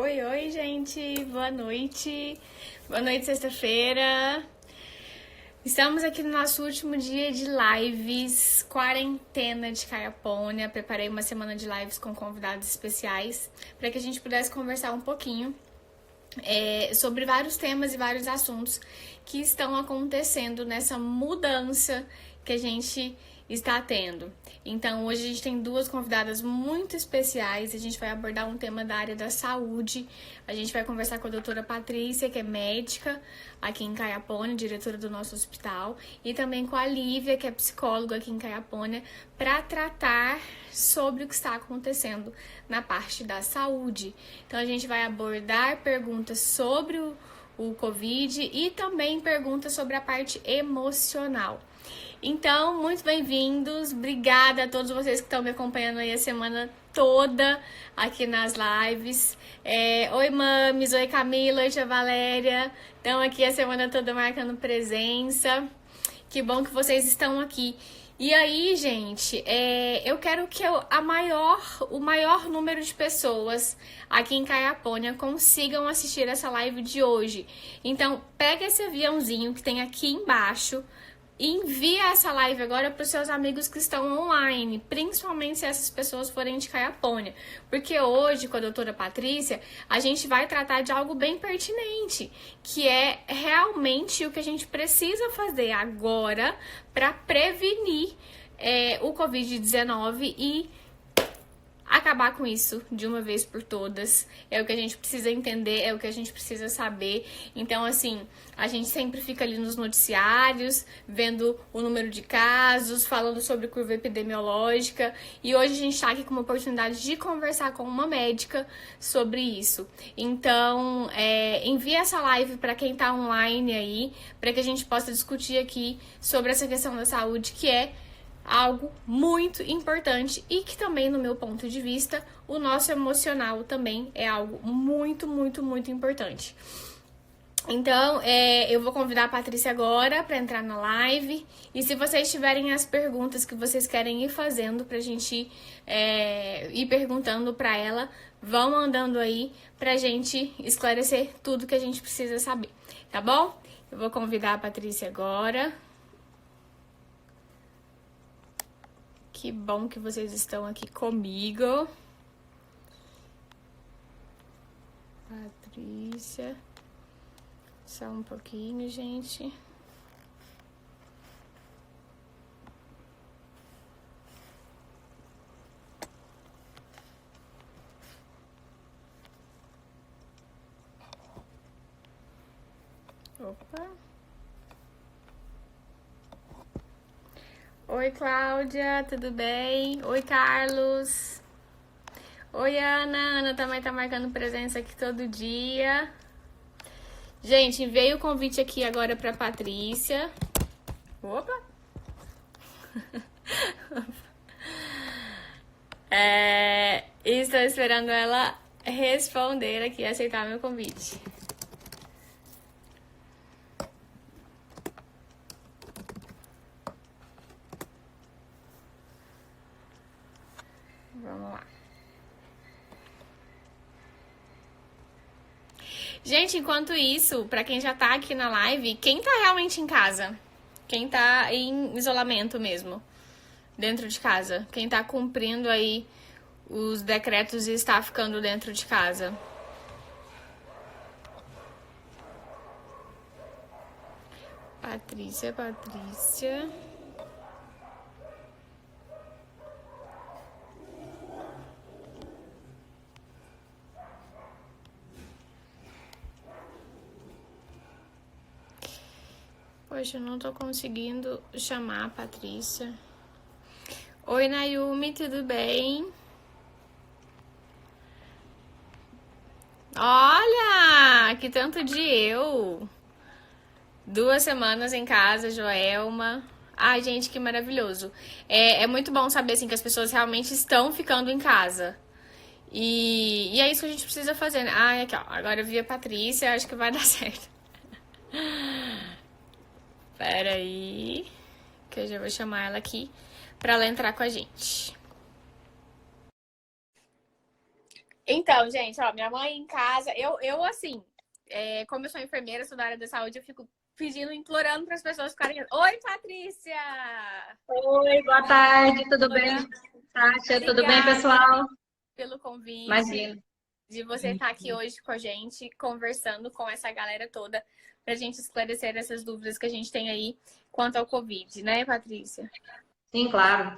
Oi, oi, gente. Boa noite. Boa noite, sexta-feira. Estamos aqui no nosso último dia de lives, quarentena de Caiapônia. Preparei uma semana de lives com convidados especiais para que a gente pudesse conversar um pouquinho sobre vários temas e vários assuntos que estão acontecendo nessa mudança que a gente está tendo. Então, hoje a gente tem duas convidadas muito especiais. A gente vai abordar um tema da área da saúde. A gente vai conversar com a doutora Patrícia, que é médica aqui em Caiapônia, diretora do nosso hospital, e também com a Lívia, que é psicóloga aqui em Caiapônia, para tratar sobre o que está acontecendo na parte da saúde. Então, a gente vai abordar perguntas sobre o Covid e também perguntas sobre a parte emocional. Então, muito bem-vindos. Obrigada a todos vocês que estão me acompanhando aí a semana toda aqui nas lives. Oi, Mames. Oi, Camila. Oi, Tia Valéria. Estão aqui a semana toda marcando presença. Que bom que vocês estão aqui. E aí, gente, eu quero que o maior número de pessoas aqui em Caiapônia consigam assistir essa live de hoje. Então, pega esse aviãozinho que tem aqui embaixo e envia essa live agora para os seus amigos que estão online, principalmente se essas pessoas forem de Caiapônia. Porque hoje, com a doutora Patrícia, a gente vai tratar de algo bem pertinente, que é realmente o que a gente precisa fazer agora para prevenir o Covid-19 e acabar com isso de uma vez por todas. É o que a gente precisa entender, é o que a gente precisa saber. Então, assim, a gente sempre fica ali nos noticiários, vendo o número de casos, falando sobre curva epidemiológica. E hoje a gente está aqui com uma oportunidade de conversar com uma médica sobre isso. Então, envia essa live para quem está online aí, para que a gente possa discutir aqui sobre essa questão da saúde, que é algo muito importante e que também, no meu ponto de vista, o nosso emocional também é algo muito, muito, muito importante. Então, eu vou convidar a Patrícia agora para entrar na live. E se vocês tiverem as perguntas que vocês querem ir fazendo pra gente ir perguntando para ela, vão mandando aí pra gente esclarecer tudo que a gente precisa saber, tá bom? Eu vou convidar a Patrícia agora. Que bom que vocês estão aqui comigo. Patrícia. Só um pouquinho, gente. Opa. Oi, Cláudia, tudo bem? Oi, Carlos. Oi, Ana. Ana também tá marcando presença aqui todo dia. Gente, enviei o convite aqui agora pra Patrícia. Opa! Estou esperando ela responder aqui, aceitar meu convite. Vamos lá. Gente, enquanto isso, pra quem já tá aqui na live, quem tá realmente em casa? Quem tá em isolamento mesmo, dentro de casa? Quem tá cumprindo aí os decretos e está ficando dentro de casa? Patrícia. Poxa, eu não tô conseguindo chamar a Patrícia. Oi, Nayumi, tudo bem? Olha, que tanto de eu. 2 semanas em casa, Joelma. Ai, gente, que maravilhoso. É muito bom saber, assim, que as pessoas realmente estão ficando em casa. E é isso que a gente precisa fazer, né? Ai, aqui, ó. Agora eu vi a Patrícia, acho que vai dar certo. Pera aí, que eu já vou chamar ela aqui pra ela entrar com a gente. Então, gente, ó, minha mãe em casa, eu assim, como eu sou enfermeira, sou da área da saúde, eu fico pedindo, implorando para as pessoas ficarem. Oi, Patrícia! Oi, boa tarde, tudo bem, Implorando. Sátia? Tudo bem, Obrigada pessoal? pelo convite, Imagina. de você estar aqui hoje com a gente, conversando com essa galera toda, para a gente esclarecer essas dúvidas que a gente tem aí quanto ao Covid, né, Patrícia? Sim, claro.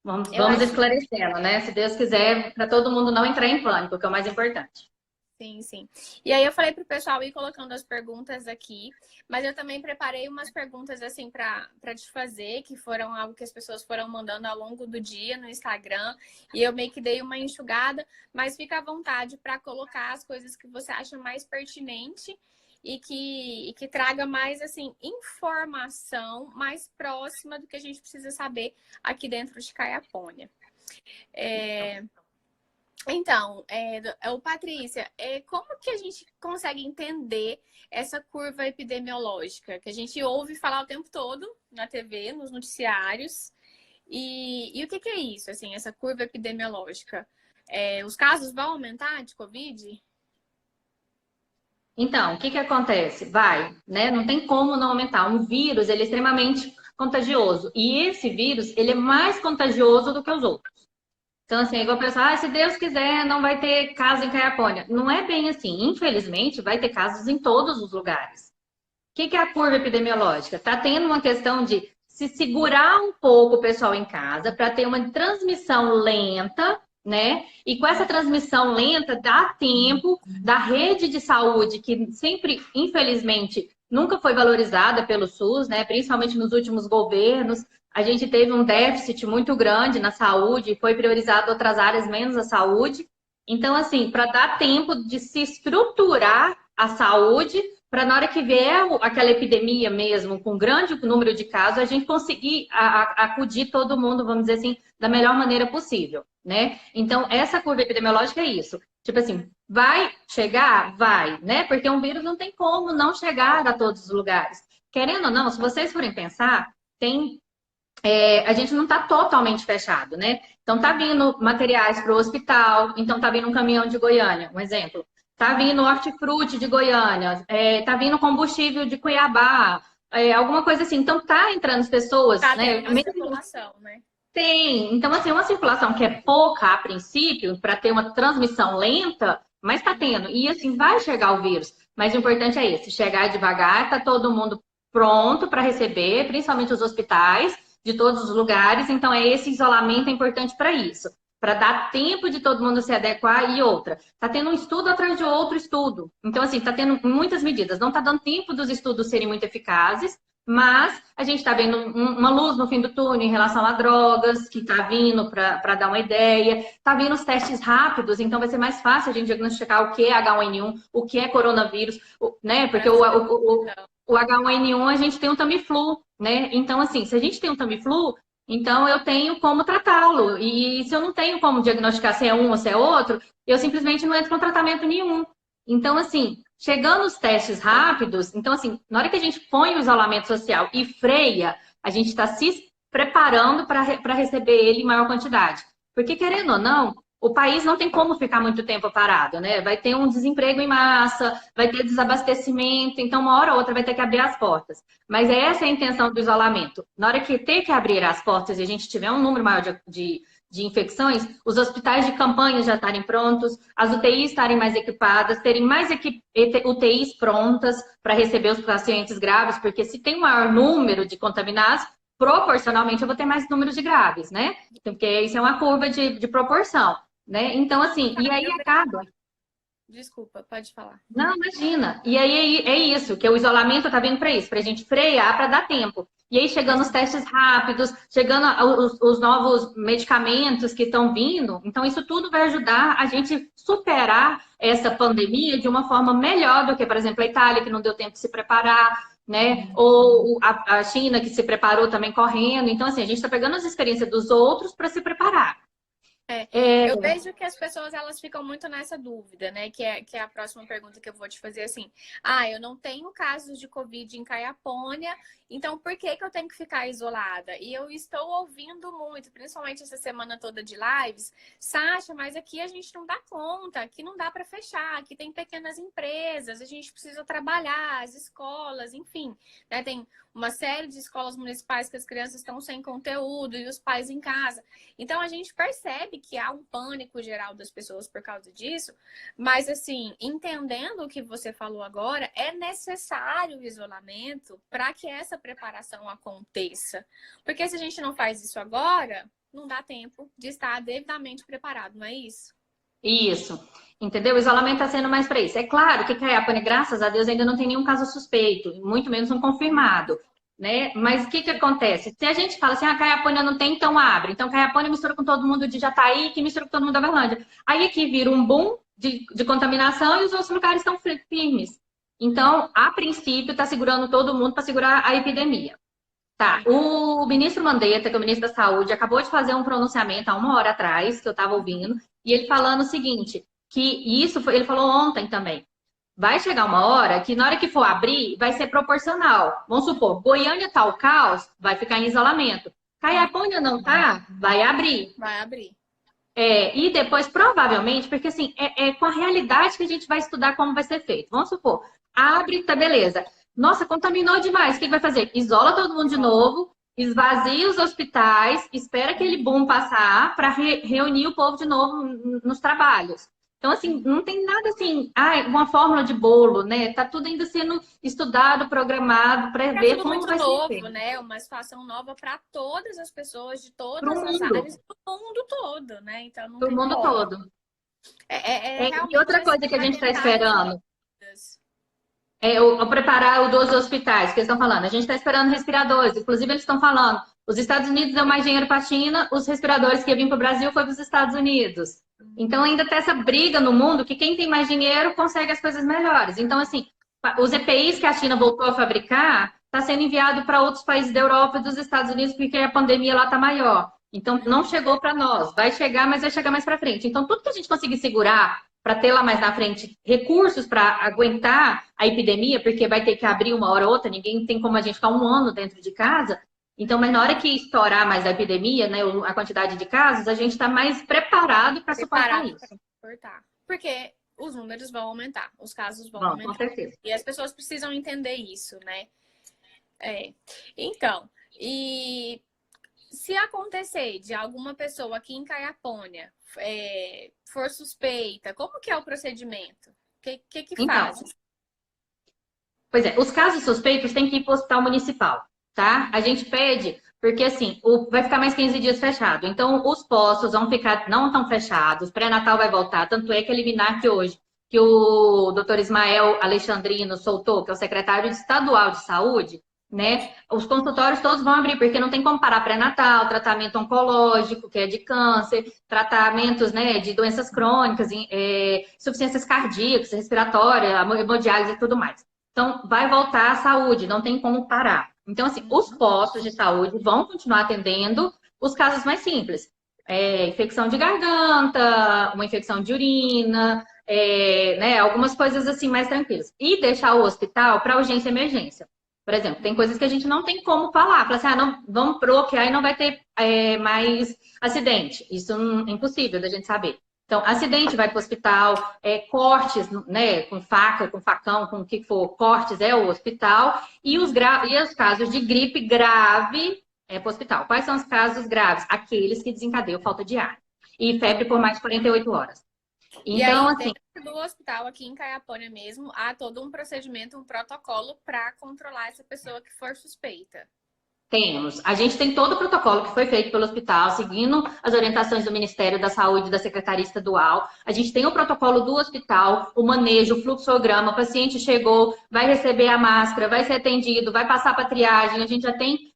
Vamos, Eu vamos acho. esclarecendo, né? Se Deus quiser, para todo mundo não entrar em pânico, que é o mais importante. Sim, sim. E aí eu falei pro pessoal ir colocando as perguntas aqui, mas eu também preparei umas perguntas assim para te fazer, que foram algo que as pessoas foram mandando ao longo do dia no Instagram, e eu meio que dei uma enxugada, mas fica à vontade para colocar as coisas que você acha mais pertinente e que traga mais assim informação mais próxima do que a gente precisa saber aqui dentro de Caiapônia. Então, Patrícia, como que a gente consegue entender essa curva epidemiológica que a gente ouve falar o tempo todo na TV, nos noticiários? E o que é isso, assim, essa curva epidemiológica? Os casos vão aumentar de Covid? Então, o que que acontece? Vai, né? Não tem como não aumentar. Um vírus, ele é extremamente contagioso. E esse vírus, ele é mais contagioso do que os outros. Então, assim, é igual pensar, se Deus quiser, não vai ter caso em Caiapônia. Não é bem assim. Infelizmente, vai ter casos em todos os lugares. O que que é a curva epidemiológica? Está tendo uma questão de se segurar um pouco o pessoal em casa para ter uma transmissão lenta, né? E com essa transmissão lenta, dá tempo da rede de saúde, que sempre, infelizmente, nunca foi valorizada pelo SUS, né? Principalmente nos últimos governos. A gente teve um déficit muito grande na saúde, foi priorizado outras áreas menos a saúde. Então, assim, para dar tempo de se estruturar a saúde, para na hora que vier aquela epidemia mesmo, com grande número de casos, a gente conseguir acudir todo mundo, vamos dizer assim, da melhor maneira possível, né? Então, essa curva epidemiológica é isso. Tipo assim, vai chegar? Vai, né? Porque um vírus não tem como não chegar a todos os lugares. Querendo ou não, se vocês forem pensar, a gente não está totalmente fechado, né? Então tá vindo materiais para o hospital, então tá vindo um caminhão de Goiânia, um exemplo. Tá vindo hortifruti de Goiânia, tá vindo combustível de Cuiabá, alguma coisa assim. Então tá entrando as pessoas, Tá tendo né? uma circulação, né? Tem. Então, assim, uma circulação que é pouca a princípio, para ter uma transmissão lenta, mas tá tendo. E assim, vai chegar o vírus. Mas o importante é esse, chegar devagar, tá todo mundo pronto para receber, principalmente os hospitais de todos os lugares. Então, esse isolamento é importante para isso, para dar tempo de todo mundo se adequar. E outra, tá tendo um estudo atrás de outro estudo. Então, assim, tá tendo muitas medidas. Não tá dando tempo dos estudos serem muito eficazes, mas a gente está vendo uma luz no fim do túnel em relação a drogas, que está vindo para dar uma ideia. Está vindo os testes rápidos, então vai ser mais fácil a gente diagnosticar o que é H1N1, o que é coronavírus, né? Porque o H1N1 a gente tem um Tamiflu, né? Então, assim, se a gente tem um Tamiflu, então eu tenho como tratá-lo. E se eu não tenho como diagnosticar se é um ou se é outro, eu simplesmente não entro com tratamento nenhum. Então, assim, chegando os testes rápidos, então, assim, na hora que a gente põe o isolamento social e freia, a gente está se preparando para receber ele em maior quantidade. Porque, querendo ou não, o país não tem como ficar muito tempo parado, né? Vai ter um desemprego em massa, vai ter desabastecimento, então, uma hora ou outra vai ter que abrir as portas. Mas essa é a intenção do isolamento. Na hora que ter que abrir as portas e a gente tiver um número maior de infecções, os hospitais de campanha já estarem prontos, as UTIs estarem mais equipadas, terem mais UTIs prontas para receber os pacientes graves, porque se tem um maior número de contaminados, proporcionalmente eu vou ter mais números de graves, né? Porque isso é uma curva de proporção, né? Então, assim, e aí acaba. Desculpa, pode falar. Não, imagina. E aí é isso, que o isolamento tá vindo para isso, para a gente frear, para dar tempo. E aí chegando os testes rápidos, chegando os novos medicamentos que estão vindo, então isso tudo vai ajudar a gente superar essa pandemia de uma forma melhor do que, por exemplo, a Itália, que não deu tempo de se preparar, né? Ou a China, que se preparou também correndo. Então, assim, a gente está pegando as experiências dos outros para se preparar. Eu vejo que as pessoas elas ficam muito nessa dúvida, né? Que é a próxima pergunta que eu vou te fazer assim. Ah, eu não tenho casos de Covid em Caiapônia, então por que que eu tenho que ficar isolada? E eu estou ouvindo muito, principalmente essa semana toda de lives, Sasha, mas aqui a gente não dá conta, aqui não dá para fechar, aqui tem pequenas empresas, a gente precisa trabalhar, as escolas, enfim, né? Tem uma série de escolas municipais que as crianças estão sem conteúdo e os pais em casa. Então, a gente percebe que há um pânico geral das pessoas por causa disso, mas, assim, entendendo o que você falou agora, é necessário o isolamento para que essa preparação aconteça. Porque se a gente não faz isso agora, não dá tempo de estar devidamente preparado, não é isso? Isso, entendeu? O isolamento está sendo mais para isso. É claro que Caiapônia, graças a Deus, ainda não tem nenhum caso suspeito, muito menos um confirmado, né? Mas o que que acontece? Se a gente fala assim, a Caiapônia não tem, então abre. Então Caiapônia mistura com todo mundo de Jataí, que mistura com todo mundo da Berlândia. Aí aqui vira um boom de contaminação e os outros lugares estão firmes. Então, a princípio, está segurando todo mundo para segurar a epidemia. Tá, o ministro Mandetta, que é o ministro da Saúde, acabou de fazer um pronunciamento há uma hora atrás, que eu estava ouvindo, e ele falando o seguinte, que isso, ele falou ontem também, vai chegar uma hora que na hora que for abrir, vai ser proporcional. Vamos supor, Goiânia tá o caos, vai ficar em isolamento. Caiapônia não tá, vai abrir. Vai abrir. E depois, provavelmente, porque assim, é com a realidade que a gente vai estudar como vai ser feito. Vamos supor, abre, tá beleza. Nossa, contaminou demais. O que vai fazer? Isola todo mundo de novo, esvazia os hospitais, espera aquele boom passar para reunir o povo de novo nos trabalhos. Então, assim, não tem nada assim, uma fórmula de bolo, né? Tá tudo ainda sendo estudado, programado para ver como vai ser feito. Né? Uma situação nova para todas as pessoas de todas Pro as mundo. áreas do mundo todo, né? Então, não Pro tem mundo como. todo. Realmente E outra coisa que a gente está esperando. Vidas. Preparar o dos hospitais, que eles estão falando. A gente está esperando respiradores. Inclusive, eles estão falando, os Estados Unidos deu mais dinheiro para a China, os respiradores que iam vir para o Brasil foi para os Estados Unidos. Então, ainda tem essa briga no mundo que quem tem mais dinheiro consegue as coisas melhores. Então, assim, os EPIs que a China voltou a fabricar está sendo enviado para outros países da Europa e dos Estados Unidos porque a pandemia lá está maior. Então, não chegou para nós. Vai chegar, mas vai chegar mais para frente. Então, tudo que a gente conseguir segurar para ter lá mais na frente recursos para aguentar a epidemia, porque vai ter que abrir uma hora ou outra, ninguém tem como a gente ficar um ano dentro de casa. Então, mas na hora que estourar mais a epidemia, né, a quantidade de casos, a gente está mais preparado para suportar isso. Porque os números vão aumentar, os casos vão aumentar. Com certeza. E as pessoas precisam entender isso, né? Então, e se acontecer de alguma pessoa aqui em Caiapônia for suspeita, como que é o procedimento? O que faz? Pois é, os casos suspeitos têm que ir para o hospital municipal, tá? A gente pede, porque assim, vai ficar mais 15 dias fechado. Então, os postos vão ficar, não estão fechados, pré-natal vai voltar. Tanto é que eliminar que hoje, que o doutor Ismael Alexandrino soltou, que é o secretário estadual de saúde, né? Os consultórios todos vão abrir, porque não tem como parar pré-natal, tratamento oncológico, que é de câncer, tratamentos, né, de doenças crônicas, insuficiências cardíacas, respiratórias, hemodiálise e tudo mais. Então, vai voltar à saúde, não tem como parar. Então, assim, os postos de saúde vão continuar atendendo os casos mais simples. Infecção de garganta, uma infecção de urina, né, algumas coisas assim mais tranquilas. E deixar o hospital para urgência e emergência. Por exemplo, tem coisas que a gente não tem como falar. Falar assim, não, vamos bloquear e não vai ter mais acidente. Isso é impossível da gente saber. Então, acidente vai para o hospital, cortes, né, com faca, com facão, com o que for, cortes é o hospital. E os casos de gripe grave para o hospital. Quais são os casos graves? Aqueles que desencadeiam falta de ar. E febre por mais de 48 horas. Então, aí, assim, dentro do hospital aqui em Caiapônia mesmo, há todo um procedimento, um protocolo para controlar essa pessoa que for suspeita. Temos. A gente tem todo o protocolo que foi feito pelo hospital, seguindo as orientações do Ministério da Saúde e da Secretaria Estadual. A gente tem o protocolo do hospital, o manejo, o fluxograma, o paciente chegou, vai receber a máscara, vai ser atendido, vai passar para triagem. A gente já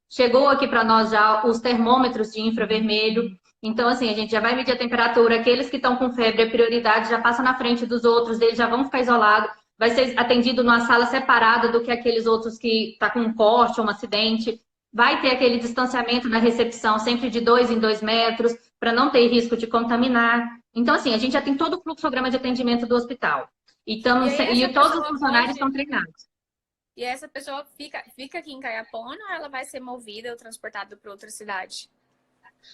chegou aqui para nós já os termômetros de infravermelho. Então, assim, a gente já vai medir a temperatura. Aqueles que estão com febre, a prioridade já passa na frente dos outros, eles já vão ficar isolados. Vai ser atendido numa sala separada do que aqueles outros que estão com um corte ou um acidente. Vai ter aquele distanciamento na recepção, sempre de 2 em 2 metros, para não ter risco de contaminar. Então, assim, a gente já tem todo o fluxograma de atendimento do hospital. E aí essa E todos os pessoa funcionários pode. estão treinados. E essa pessoa fica aqui em Caiapona ou ela vai ser movida ou transportada para outra cidade?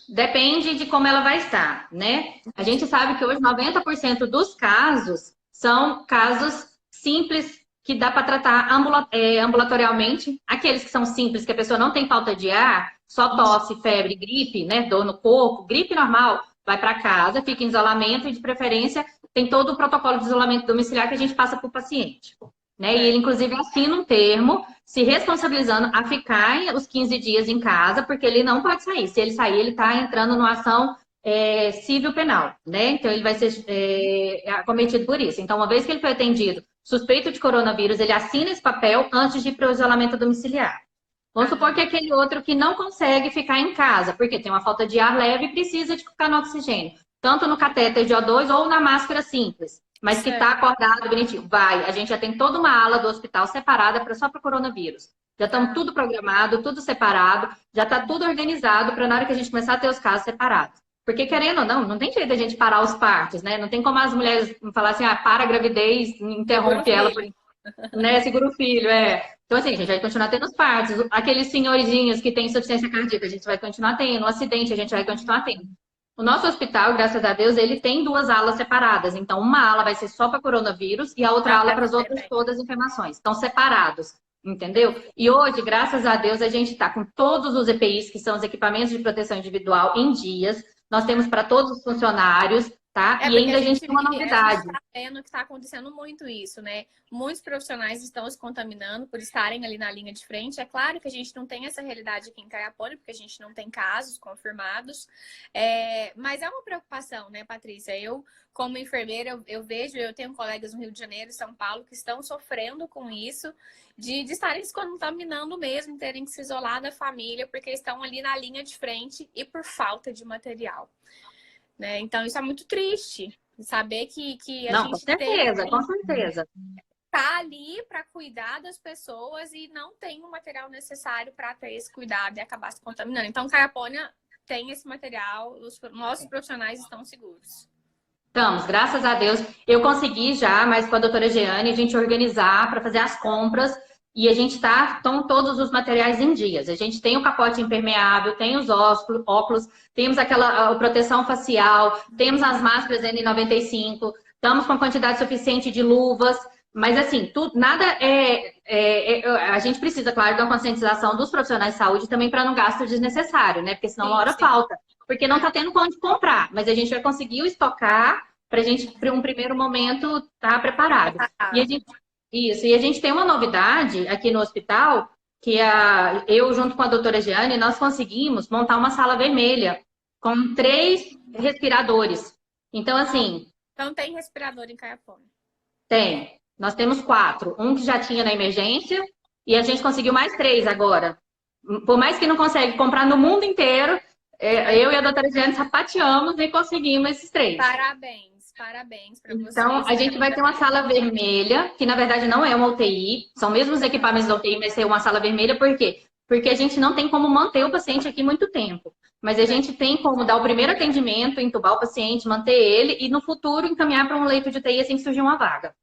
Depende de como ela vai estar, né? A gente sabe que hoje 90% dos casos são casos simples que dá para tratar ambulatorialmente. Aqueles que são simples, que a pessoa não tem falta de ar, só tosse, febre, gripe, né? Dor no corpo, gripe normal, vai para casa, fica em isolamento e, de preferência, tem todo o protocolo de isolamento domiciliar que a gente passa para o paciente. Né? E ele, inclusive, assina um termo se responsabilizando a ficar os 15 dias em casa, porque ele não pode sair. Se ele sair, ele está entrando numa ação civil penal, né? Então, ele vai ser acometido por isso. Então, uma vez que ele foi atendido suspeito de coronavírus, ele assina esse papel antes de ir para o isolamento domiciliar. Vamos supor que aquele outro que não consegue ficar em casa, porque tem uma falta de ar leve e precisa de ficar no oxigênio, tanto no catéter de O2 ou na máscara simples. Mas que está acordado, bonitinho. Vai, a gente já tem toda uma ala do hospital separada só para o coronavírus. Já estamos tudo programado, tudo separado, já está tudo organizado para na hora que a gente começar a ter os casos separados. Porque, querendo ou não, não tem jeito da gente parar os partos, né? Não tem como as mulheres falar assim, para a gravidez, interrompe ela, né? Segura o filho, Então, assim, a gente vai continuar tendo os partos. Aqueles senhorzinhos que têm insuficiência cardíaca, a gente vai continuar tendo. Um acidente, a gente vai continuar tendo. O nosso hospital, graças a Deus, ele tem duas alas separadas. Então, uma ala vai ser só para coronavírus e a outra ala para as outras todas as informações. Estão separados, entendeu? E hoje, graças a Deus, a gente está com todos os EPIs, que são os equipamentos de proteção individual, em dias. Nós temos para todos os funcionários, tá? E ainda a gente tem uma novidade. A gente está vendo que está acontecendo muito isso, né? Muitos profissionais estão se contaminando por estarem ali na linha de frente. É claro que a gente não tem essa realidade aqui em Caiapônia, porque a gente não tem casos confirmados. Mas é uma preocupação, né, Patrícia? Eu, como enfermeira, eu vejo, eu tenho colegas no Rio de Janeiro e São Paulo que estão sofrendo com isso, de estarem se contaminando mesmo, terem que se isolar da família, porque estão ali na linha de frente e por falta de material. Né? Então, isso é muito triste. Saber que a gente com certeza. Tá ali para cuidar das pessoas e não tem o material necessário para ter esse cuidado e acabar se contaminando. Então, Caiapônia tem esse material, os nossos profissionais estão seguros. Estamos, graças a Deus. Eu consegui já, mas com a doutora Jeane, a gente organizar para fazer as compras e a gente estão todos os materiais em dias. A gente tem o capote impermeável, tem os óculos, temos aquela proteção facial, temos as máscaras N95, estamos com a quantidade suficiente de luvas, mas assim, nada a gente precisa, claro, de uma conscientização dos profissionais de saúde também para não gasto desnecessário, né? Porque senão uma hora falta. Porque não está tendo onde comprar, mas a gente vai conseguir estocar para a gente, para um primeiro momento, estar preparado. E a gente tem uma novidade aqui no hospital, que eu, junto com a doutora Jeane, nós conseguimos montar uma sala vermelha com 3 respiradores. Então, assim... Então, tem respirador em Caiapônia? Tem. Nós temos 4. Um que já tinha na emergência e a gente conseguiu mais 3 agora. Por mais que não consegue comprar no mundo inteiro, eu e a doutora Jeane sapateamos e conseguimos esses 3. Parabéns para vocês. Então, a gente vai ter uma sala vermelha, que na verdade não é uma UTI, são mesmo os equipamentos da UTI, mas é uma sala vermelha, por quê? Porque a gente não tem como manter o paciente aqui muito tempo. Mas a gente tem como dar o primeiro atendimento, entubar o paciente, manter ele e no futuro encaminhar para um leito de UTI assim que surgir uma vaga.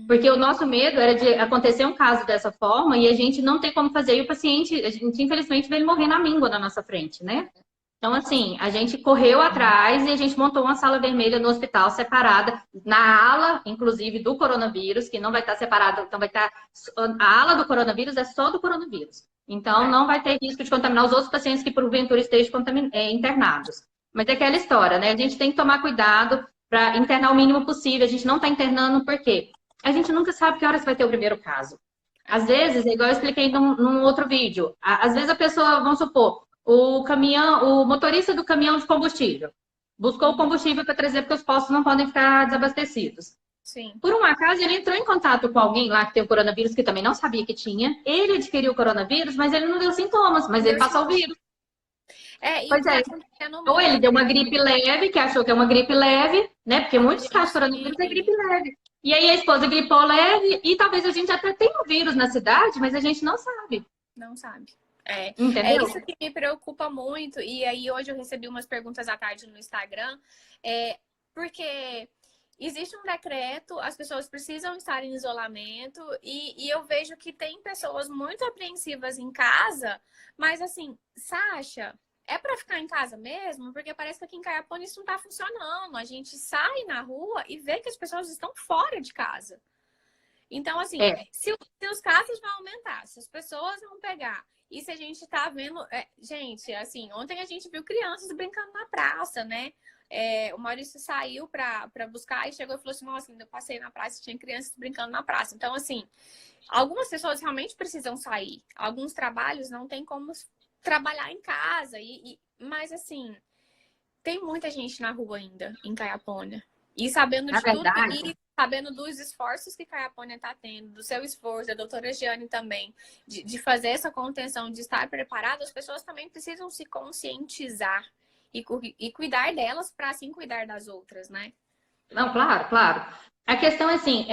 Porque o nosso medo era de acontecer um caso dessa forma e a gente não ter como fazer. E o paciente, a gente infelizmente vê ele morrer na míngua na nossa frente, né? Então, assim, a gente correu atrás e a gente montou uma sala vermelha no hospital separada, na ala, inclusive, do coronavírus, que não vai estar separada, então vai estar... A ala do coronavírus é só do coronavírus. Então, não vai ter risco de contaminar os outros pacientes que, porventura, estejam internados. Mas é aquela história, né? A gente tem que tomar cuidado para internar o mínimo possível. A gente não está internando por quê? A gente nunca sabe que horas vai ter o primeiro caso. Às vezes, igual eu expliquei num outro vídeo, às vezes a pessoa, vamos supor, o motorista do caminhão de combustível buscou o combustível para trazer porque os postos não podem ficar desabastecidos. Sim. Por um acaso, ele entrou em contato com alguém lá que tem o coronavírus, que também não sabia que tinha. Ele adquiriu o coronavírus, mas ele não deu sintomas, mas ele passou o vírus. Pois é. Ou ele deu uma gripe leve, que achou que é uma gripe leve, né? Porque muitos casos de coronavírus é gripe leve. E aí a esposa gripou leve e talvez a gente até tenha um vírus na cidade, mas a gente não sabe. Não sabe. É isso que me preocupa muito. E aí hoje eu recebi umas perguntas à tarde no Instagram. porque existe um decreto, as pessoas precisam estar em isolamento e eu vejo que tem pessoas muito apreensivas em casa, mas assim, Sasha, é para ficar em casa mesmo? Porque parece que aqui em Caiapônia isso não tá funcionando. A gente sai na rua e vê que as pessoas estão fora de casa. Então, assim, É, se os casos vão aumentar, se as pessoas vão pegar, e se a gente tá vendo. Gente, assim, ontem a gente viu crianças brincando na praça, né? O Maurício saiu pra buscar e chegou e falou assim: nossa, ainda passei na praça e tinha crianças brincando na praça. Então, assim, algumas pessoas realmente precisam sair. Alguns trabalhos não tem como trabalhar em casa. Mas, assim, tem muita gente na rua ainda, em Caiapônia. E sabendo na de tudo, verdade. e sabendo dos esforços que Caiapônia está tendo, do seu esforço, da doutora Giane também, de fazer essa contenção, de estar preparado, as pessoas também precisam se conscientizar e cuidar delas para assim cuidar das outras, né? Não, claro, claro. A questão é assim,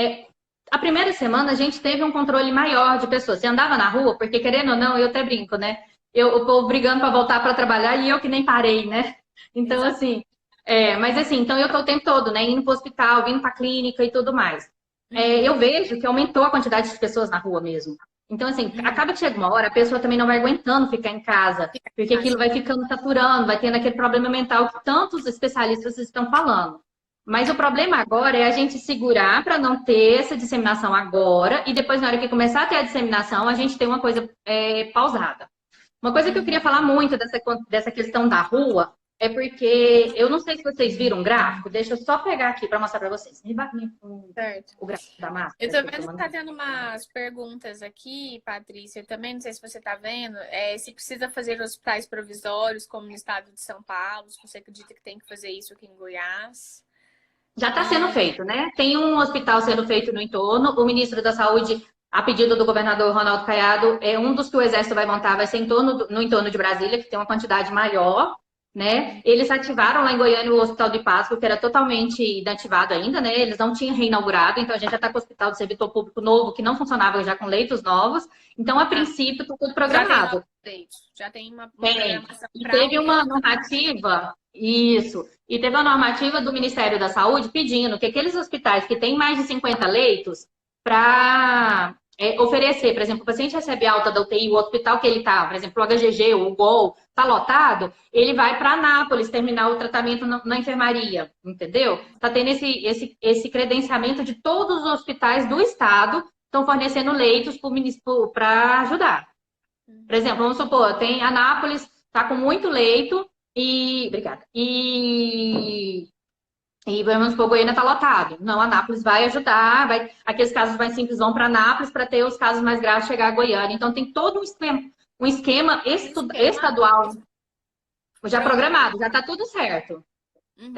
a primeira semana a gente teve um controle maior de pessoas. Você andava na rua, porque querendo ou não, eu até brinco, né? O povo brigando para voltar para trabalhar e eu que nem parei, né? Então, Exato. assim, mas assim, então eu tô o tempo todo, né? Indo para o hospital, vindo para a clínica e tudo mais. Eu Uhum, vejo que aumentou a quantidade de pessoas na rua mesmo. Então, assim, uhum. acaba que chega uma hora, a pessoa também não vai aguentando ficar em casa, Fica porque aquilo fácil. vai ficando saturando, vai tendo aquele problema mental que tantos especialistas estão falando. Mas o problema agora é a gente segurar para não ter essa disseminação agora e depois, na hora que começar a ter a disseminação, a gente ter uma coisa pausada. Uma coisa que eu queria Uhum. falar muito dessa questão da rua é porque eu não sei se vocês viram um gráfico, deixa eu só pegar aqui para mostrar para vocês. Certo. O gráfico da Eu máscara tô que eu tô vendo que tá mandando. tendo umas perguntas aqui, Patrícia, também, não sei se você tá vendo, se precisa fazer hospitais provisórios, como no estado de São Paulo, se você acredita que tem que fazer isso aqui em Goiás. Já está sendo E feito, né? Tem um hospital sendo feito no entorno. O ministro da Saúde, a pedido do governador Ronaldo Caiado, é um dos que o Exército vai montar, vai ser no entorno de Brasília, que tem uma quantidade maior, né? Eles ativaram lá em Goiânia o Hospital de Páscoa, que era totalmente inativado ainda, né? Eles não tinham reinaugurado, então a gente já está com o Hospital de Servidor Público novo, que não funcionava já com leitos novos. Então, a ah, princípio, está tudo já tem programado. update, já tem uma Tem. programação E para teve uma aumentar. normativa, isso, e teve uma normativa do Ministério da Saúde pedindo que aqueles hospitais que têm mais de 50 leitos, para oferecer, por exemplo, o paciente recebe alta da UTI, o hospital que ele está, por exemplo, o HGG, o GOL, está lotado, ele vai para Anápolis terminar o tratamento na enfermaria, entendeu? Está tendo esse credenciamento de todos os hospitais do estado, estão fornecendo leitos para ajudar. Por Uhum. exemplo, vamos supor, tem Anápolis, está com muito leito e. Obrigada. E vamos supor, Goiânia está lotado. Não, Anápolis vai ajudar, aqueles casos mais simples vão para Anápolis para ter os casos mais graves chegar a Goiânia. Então, tem todo um esquema Esquema estadual já programado, programado. já está tudo certo. Uhum.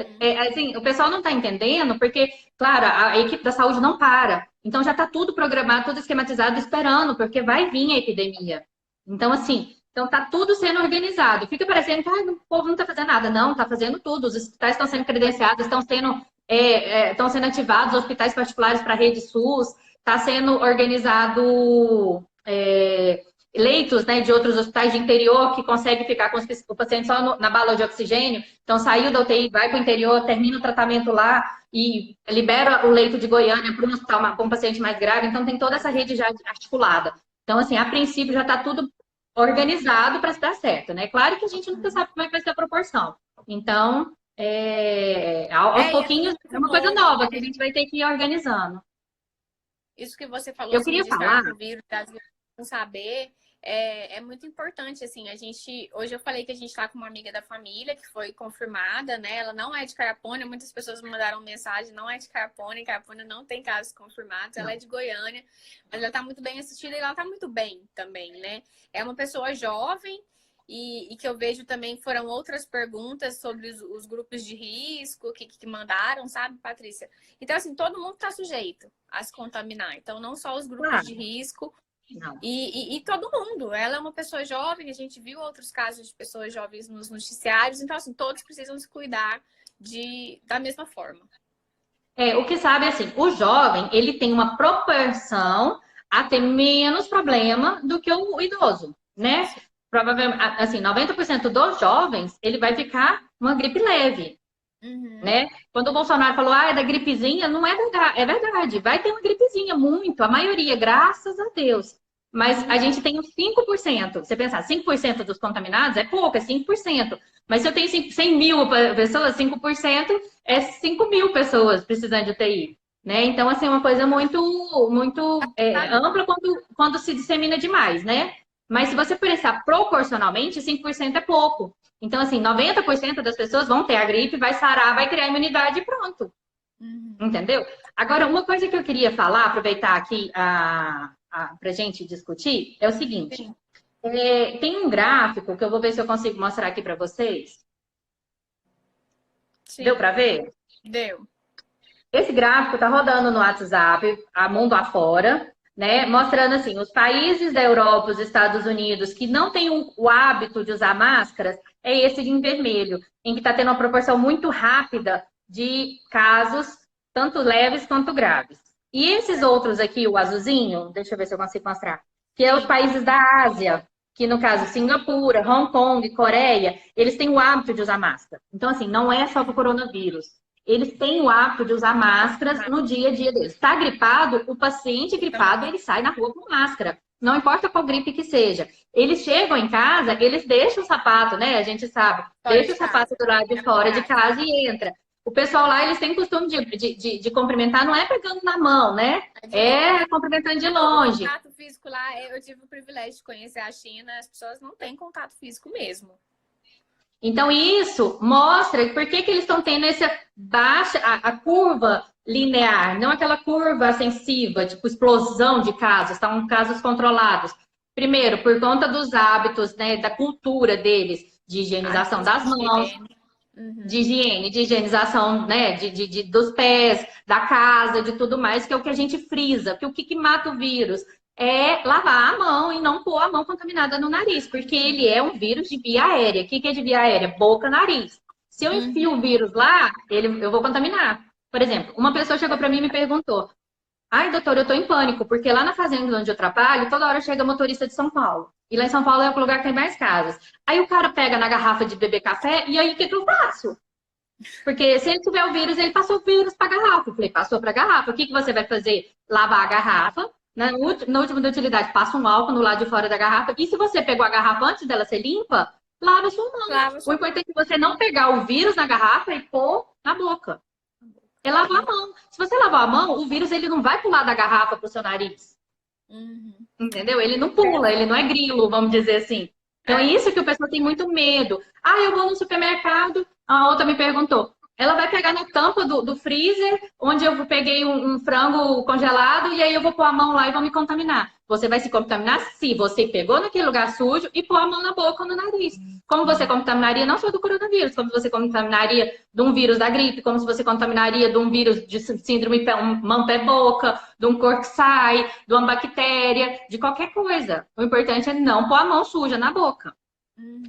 Assim, o pessoal não está entendendo, porque, claro, a equipe da saúde não para. Então, já está tudo programado, tudo esquematizado, esperando, porque vai vir a epidemia. Então, assim, tá tudo sendo organizado. Fica parecendo que o povo não está fazendo nada. Não, está fazendo tudo. Os hospitais estão sendo credenciados, estão sendo ativados hospitais particulares para a rede SUS, está sendo organizado leitos, né, de outros hospitais de interior que consegue ficar com o paciente só na bala de oxigênio. Então, saiu da UTI, vai para o interior, termina o tratamento lá e libera o leito de Goiânia para um hospital com um paciente mais grave. Então, tem toda essa rede já articulada. Então, assim, a princípio já está tudo organizado para dar certo, né? Claro que a gente nunca sabe como é que vai ser a proporção. Então, aos E é pouquinhos, tudo é muito uma coisa novo, nova que a né? gente vai ter que ir organizando. Isso que você falou, Eu assim, queria de estar falar, com o vírus, às vezes não saber, é muito importante, assim, hoje eu falei que a gente está com uma amiga da família que foi confirmada, né, ela não é de Caiapônia, muitas pessoas me mandaram mensagem, não é de Caiapônia, Caiapônia não tem casos confirmados, ela é não, de Goiânia, mas ela está muito bem assistida e ela está muito bem também, né, é uma pessoa jovem, e que eu vejo também foram outras perguntas sobre os grupos de risco que mandaram, sabe, Patrícia? Então, assim, todo mundo está sujeito a se contaminar. Então, não só os grupos de claro, risco não. e todo mundo. Ela é uma pessoa jovem, a gente viu outros casos de pessoas jovens nos noticiários. Então, assim, todos precisam se cuidar da mesma forma. O que sabe, assim, o jovem, ele tem uma proporção a ter menos problema do que o idoso, né? Sim. Provavelmente, assim, 90% dos jovens, ele vai ficar uma gripe leve. Uhum. né? Quando o Bolsonaro falou, é da gripezinha, não é verdade, é verdade, vai ter uma gripezinha, muito, a maioria, graças a Deus. Mas a gente tem uns 5%. Você pensar, 5% dos contaminados é pouco, é 5%. Mas se eu tenho 100 mil pessoas, 5% é 5 mil pessoas precisando de UTI. Né? Então, assim, é uma coisa muito ampla quando se dissemina demais, né? Mas se você pensar proporcionalmente, 5% é pouco. Então, assim, 90% das pessoas vão ter a gripe, vai sarar, vai criar imunidade e pronto. Uhum. Entendeu? Agora, uma coisa que eu queria falar, aproveitar aqui para a gente discutir, é o seguinte: Sim. tem um gráfico que eu vou ver se eu consigo mostrar aqui para vocês. Deu Sim. para ver? Deu. Esse gráfico está rodando no WhatsApp, a mundo afora, né? Mostrando assim, os países da Europa, os Estados Unidos, que não têm o hábito de usar máscaras, é esse em vermelho, em que está tendo uma proporção muito rápida de casos, tanto leves quanto graves. E esses outros aqui, o azulzinho, deixa eu ver se eu consigo mostrar, que é os Sim. países da Ásia, que no caso Singapura, Hong Kong, Coreia, eles têm o hábito de usar máscara. Então, assim, não é só para o coronavírus, eles têm o hábito de usar máscaras no dia a dia deles. Está gripado, o paciente gripado, ele sai na rua com máscara. Não importa qual gripe que seja. Eles chegam em casa, eles deixam o sapato, né? A gente sabe. Fora Deixa de o sapato casa. do lado de Dentro de fora de casa. casa e entra. O pessoal lá, eles têm costume de cumprimentar, não é pegando na mão, né? É de longe. É cumprimentando de Não, o longe. contato físico lá, eu tive o privilégio de conhecer a China, as pessoas não têm contato físico mesmo. Então, isso mostra por que eles estão tendo essa baixa, a curva linear, não aquela curva ascensiva, tipo explosão de casos, estão casos controlados. Primeiro, por conta dos hábitos, né, da cultura deles, de higienização Hábitos das de mãos, higiene. de Uhum. higiene, de higienização, né, dos pés, da casa, de tudo mais, que é o que a gente frisa, que o que mata o vírus é lavar a mão e não pôr a mão contaminada no nariz, porque ele é um vírus de via aérea. O que é de via aérea? Boca, nariz. Se eu enfio Uhum. o vírus lá, eu vou contaminar. Por exemplo, uma pessoa chegou para mim e me perguntou: ai, doutor, eu tô em pânico, porque lá na fazenda onde eu trabalho, toda hora chega motorista de São Paulo. E lá em São Paulo é o lugar que tem mais casas. Aí o cara pega na garrafa de beber café, e aí o que eu faço? Porque se ele tiver o vírus, ele passou o vírus para a garrafa. Eu falei, passou para a garrafa. O que você vai fazer? Lavar a garrafa. Na última da utilidade, passa um álcool no lado de fora da garrafa. E se você pegou a garrafa antes dela ser limpa, lava sua mão. Lava O sua mão. importante é você não pegar o vírus na garrafa e pôr na boca. É lavar a mão. Se você lavar a mão, o vírus ele não vai pular da garrafa para o seu nariz. Uhum. Entendeu? Ele não pula, ele não é grilo, vamos dizer assim. Então é É. isso que o pessoal tem muito medo. Ah, eu vou no supermercado, a outra me perguntou. Ela vai pegar na tampa do freezer, onde eu peguei um frango congelado, e aí eu vou pôr a mão lá e vou me contaminar. Você vai se contaminar se você pegou naquele lugar sujo e pôr a mão na boca ou no nariz. Como você contaminaria não só do coronavírus, como você contaminaria de um vírus da gripe, como se você contaminaria de um vírus de síndrome mão-pé-boca, de um sai, de uma bactéria, de qualquer coisa. O importante é não pôr a mão suja na boca.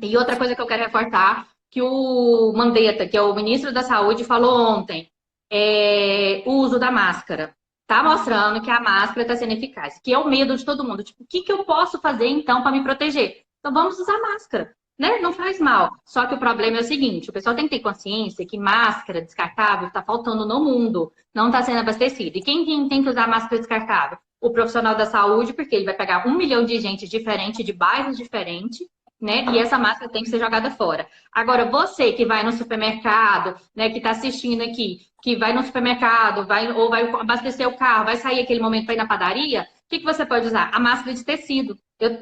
E Uhum. outra coisa que eu quero reforçar, que o Mandetta, que é o ministro da Saúde, falou ontem, é o uso da máscara. Está mostrando que a máscara está sendo eficaz, que é o medo de todo mundo. Tipo, o que eu posso fazer então para me proteger? Então vamos usar máscara, né? Não faz mal. Só que o problema é o seguinte: o pessoal tem que ter consciência que máscara descartável está faltando no mundo, não está sendo abastecida. E quem tem que usar máscara descartável? O profissional da saúde, porque ele vai pegar 1 milhão de gente diferente, de bairros diferentes, né? E essa máscara tem que ser jogada fora. Agora, você que vai no supermercado, né, que está assistindo aqui, que vai no supermercado, ou vai abastecer o carro, vai sair aquele momento para ir na padaria, o que você pode usar? A máscara de tecido.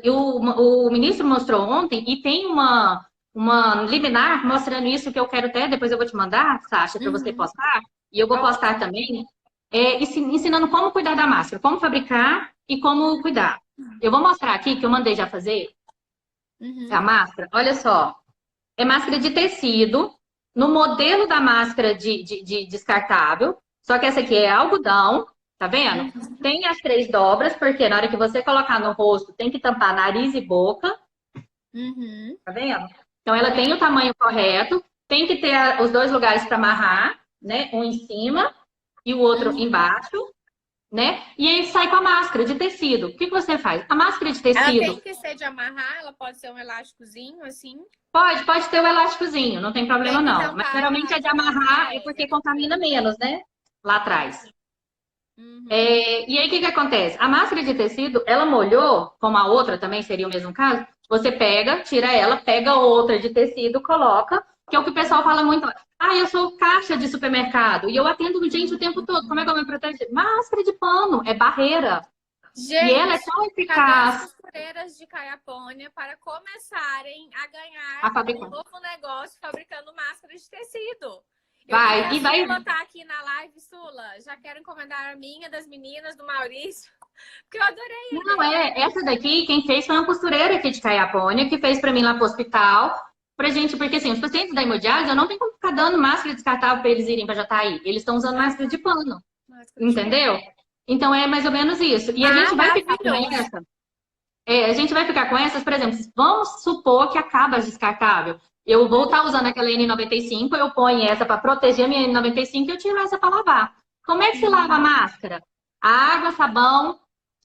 O ministro mostrou ontem e tem uma liminar mostrando isso que eu quero até, depois eu vou te mandar, Sasha, para você Uhum. postar, e eu vou postar também, ensinando como cuidar da máscara, como fabricar e como cuidar. Eu vou mostrar aqui que eu mandei já fazer a Uhum. máscara. Olha só, é máscara de tecido, no modelo da máscara de descartável, só que essa aqui é algodão, tá vendo? Uhum. Tem as 3 dobras, porque na hora que você colocar no rosto, tem que tampar nariz e boca, Uhum. tá vendo? Então ela Sim. tem o tamanho correto, tem que ter os 2 lugares para amarrar, né? Um em cima e o outro Uhum. embaixo, né? E aí sai com a máscara de tecido. O que você faz? A máscara de Ela tecido tem que ser de amarrar, ela pode ser um elásticozinho, assim. pode ter o elásticozinho, não tem problema Tem que não. Mas tampar geralmente é de de volta amarrar, a é porque hélice. contamina menos, né? Lá atrás. Uhum. E aí, o que acontece? A máscara de tecido, ela molhou, como a outra também seria o mesmo caso, você pega, tira ela, pega outra de tecido, coloca, que é o que o pessoal fala muito. Ah, eu sou caixa de supermercado e eu atendo gente o tempo todo. Como é que eu me protejo? Máscara de pano, é barreira. E ela é Gente, tão cadê as eficaz costureiras de Caiapônia para começarem a a ganhar um fabricar. novo negócio fabricando máscaras de tecido? Eu vi que Vai, a e vai. Sula tá aqui na live. Sula, já quero encomendar a minha, das meninas, do Maurício, porque eu adorei a Não, ideia. essa daqui, quem fez foi uma costureira aqui de Caiapônia, que fez para mim lá pro hospital, pra gente, porque assim, os pacientes da hemodiálise, eu não tenho como ficar dando máscara descartável para eles irem para Jataí. Eles estão usando máscara de pano, Máscara de pano. entendeu? Então é mais ou menos isso. E a gente vai ficar com Maravilhoso. essa. A gente vai ficar com essas, por exemplo, vamos supor que acaba as descartável. Eu vou estar usando aquela N95, eu ponho essa para proteger a minha N95 e eu tiro essa para lavar. Como é que se lava a máscara? Água, sabão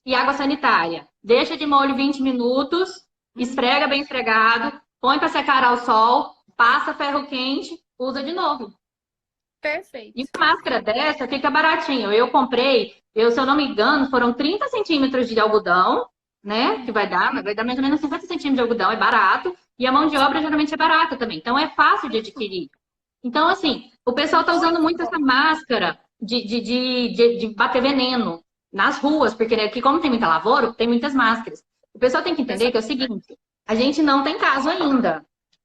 e água sanitária. Deixa de molho 20 minutos, esfrega bem esfregado, põe para secar ao sol, passa ferro quente, usa de novo. E Perfeito. uma máscara dessa fica baratinho. Eu comprei, se eu não me engano, foram 30 centímetros de algodão, né? Que vai dar mais ou menos 50 centímetros de algodão, é barato. E a mão de obra geralmente é barata também. Então é fácil de adquirir. Então, assim, o pessoal está usando Muito muito essa bom. máscara de bater veneno nas ruas, porque aqui, como tem muita lavoura, tem muitas máscaras. O pessoal tem que entender que é o seguinte: a gente não tem caso ainda.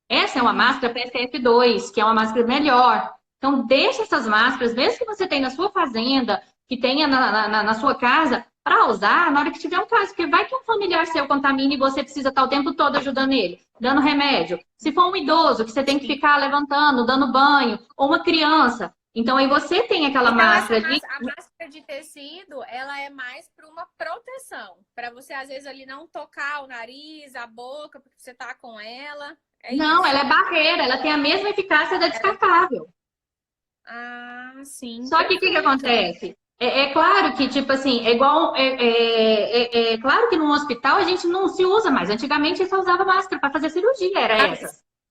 Essa é uma máscara PFF2, que é uma máscara melhor. Então, deixa essas máscaras, mesmo que você tenha na sua fazenda, que tenha na sua casa, para usar na hora que tiver um caso. Porque vai que um familiar seu contamine e você precisa estar o tempo todo ajudando ele, dando remédio. Se for um idoso, que você tem que Sim. ficar levantando, dando banho, ou uma criança. Então, aí você tem aquela Então, essa máscara ali. máscara, a máscara de tecido, ela é mais para uma proteção. Para você, às vezes, ali não tocar o nariz, a boca, porque você tá com ela. É Não, ela isso. é barreira, ela tem a mesma eficácia da Ela... descartável. Ah, sim, Só que o que, que perfeito. acontece? É claro que, tipo assim, é igual. É claro que num hospital a gente não se usa mais. Antigamente só usava máscara para fazer cirurgia, era Ah, essa.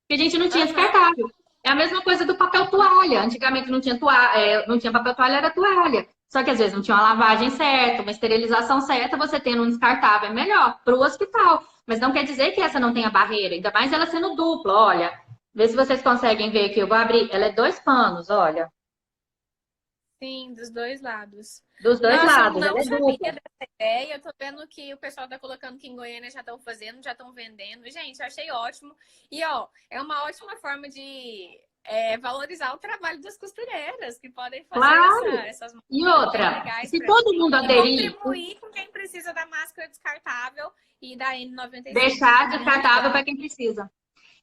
Porque a gente não tinha aham. descartável. É a mesma coisa do papel toalha. Antigamente não tinha toalha, não tinha papel toalha, era toalha. Só que às vezes não tinha uma lavagem certa, uma esterilização certa, você tendo um descartável é melhor para o hospital. Mas não quer dizer que essa não tenha barreira, ainda mais ela sendo dupla. Olha, vê se vocês conseguem ver aqui. Eu vou abrir. Ela é 2 panos, olha. Sim, dos dois lados. Dos dois Nossa, eu lados, não ela é sabia dupla. dessa ideia. Eu tô vendo que o pessoal tá colocando que em Goiânia já estão fazendo, já estão vendendo. Gente, eu achei ótimo. E, ó, é uma ótima forma de valorizar o trabalho das costureiras que podem fazer Claro. essas E máscaras bem outra, legais se pra todo gente. mundo E aderir, contribuir com quem precisa da máscara descartável e da N95. deixar Muito bom. descartável para quem precisa.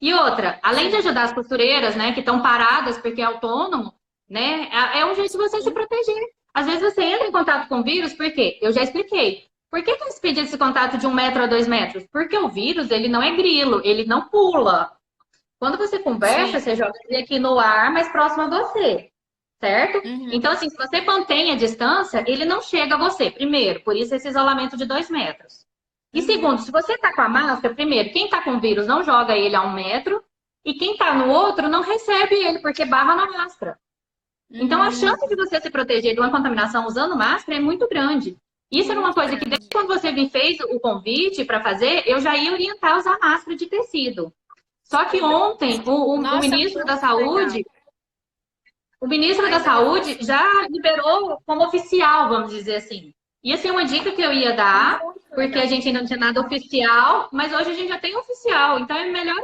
E outra, além de Sim. ajudar as costureiras, né, que estão paradas porque é autônomo, né, é um jeito de você se Sim. proteger. Às vezes você entra em contato com o vírus, por quê? Eu já expliquei. Por que eles pedem esse contato de 1 metro a 2 metros? Porque o vírus, ele não é grilo, ele não pula. Quando você conversa, Sim. você joga ele aqui no ar, mais próximo a você, certo? Uhum. Então, assim, se você mantém a distância, ele não chega a você. Primeiro, por isso esse isolamento de 2 metros. E Uhum. segundo, se você tá com a máscara, primeiro, quem tá com o vírus não joga ele a 1 metro, e quem tá no outro não recebe ele, porque barra na máscara. Então, a chance de Uhum. você se proteger de uma contaminação usando máscara é muito grande. Isso era uma Muito coisa que, desde grande. quando você me fez o convite para fazer, eu já ia orientar a usar máscara de tecido. Só que ontem, o Nossa, ministro da muito legal. Saúde, o ministro da Ainda Saúde reforçou. já liberou como oficial, vamos dizer assim. Ia ser uma dica que eu ia dar, Muito porque a legal. gente ainda não tinha nada oficial, mas hoje a gente já tem oficial, então é melhor,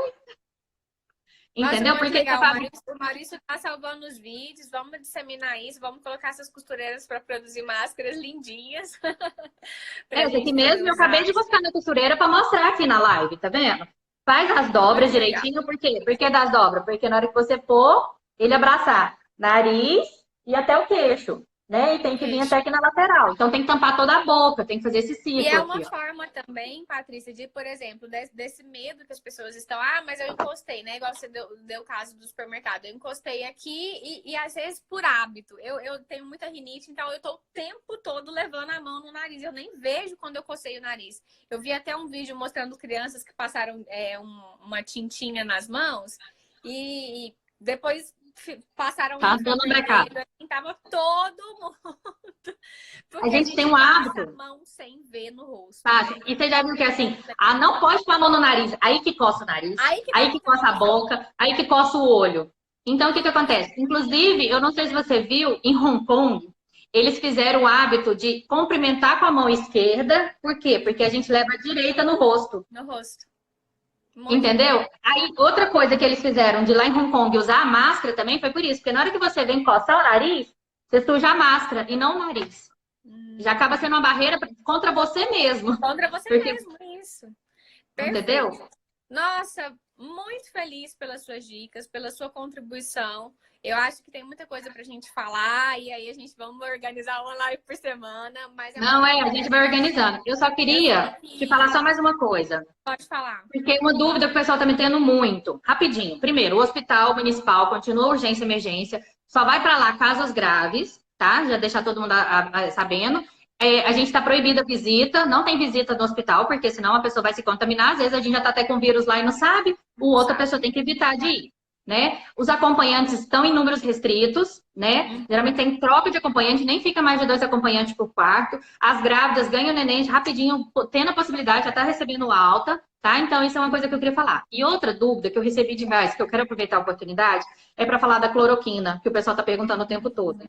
Nossa, entendeu? muito Porque legal. O Maurício tá salvando os vídeos. Vamos disseminar isso. Vvamos colocar essas costureiras para produzir máscaras lindinhas pra esse aqui gente poder mesmo eu acabei usar. de buscar na costureira para mostrar aqui na live, tá vendo? Faz as dobras Muito legal. direitinho, por quê? Por que das dobras? Porque na hora que você pôr, ele abraçar nariz e até o queixo. né? E tem que vir até Isso. aqui na lateral. Então tem que tampar toda a boca, tem que fazer esse E ciclo é uma aqui, ó. forma também, Patrícia, de, por exemplo, desse medo que as pessoas estão, ah, mas eu encostei, né? Igual você deu o caso do supermercado. Eu encostei aqui e às vezes por hábito. Eu tenho muita rinite, então eu tô o tempo todo levando a mão no nariz. Eu nem vejo quando eu cocei o nariz. Eu vi até um vídeo mostrando crianças que passaram uma tintinha nas mãos e depois passaram Tá líquido dando um recado. vermelho. Assim, tava todo mundo. A Porque a gente tem gente um passa a hábito, mão sem ver no rosto, Tati, né? e você já viu que é assim, ah, não pode pôr a mão no nariz, aí que coça o nariz, Aí que dá aí que muita coça a confusão. boca, aí que coça o olho. Então, o que que acontece? Inclusive, eu não sei se você viu, em Hong Kong, eles fizeram o hábito de cumprimentar com a mão esquerda, por quê? Porque a gente leva a direita no rosto, No rosto. Muito entendeu? legal. Aí, outra coisa que eles fizeram de lá em Hong Kong usar a máscara também foi por isso, porque na hora que você vem coçar o nariz, você suja a máscara e não o nariz. Já acaba sendo uma barreira contra você mesmo, Contra você porque, mesmo, isso. entendeu? Perfeito. Nossa, muito feliz pelas suas dicas, pela sua contribuição. Eu acho que tem muita coisa pra gente falar e aí a gente vamos organizar uma live por semana, mas é muito Não é, a gente vai organizando. Eu só eu sei queria te falar que só mais uma coisa, pode falar. porque uma dúvida que o pessoal está me tendo muito. Rapidinho. Primeiro, o hospital municipal continua urgência e emergência, só vai para lá casos graves, tá? Já deixar todo mundo sabendo. É, a gente está proibida a visita, não tem visita no hospital, porque senão a pessoa vai se contaminar. Às vezes a gente já está até com vírus lá e não sabe, o Não outra sabe. pessoa tem que evitar de ir. Né? Os acompanhantes estão em números restritos, né? Geralmente tem troca de acompanhante, nem fica mais de 2 acompanhantes por quarto. As grávidas ganham neném rapidinho, tendo a possibilidade, já está recebendo alta, tá? Então, isso é uma coisa que eu queria falar. E outra dúvida que eu recebi demais, que eu quero aproveitar a oportunidade, é para falar da cloroquina, que o pessoal está perguntando o tempo todo.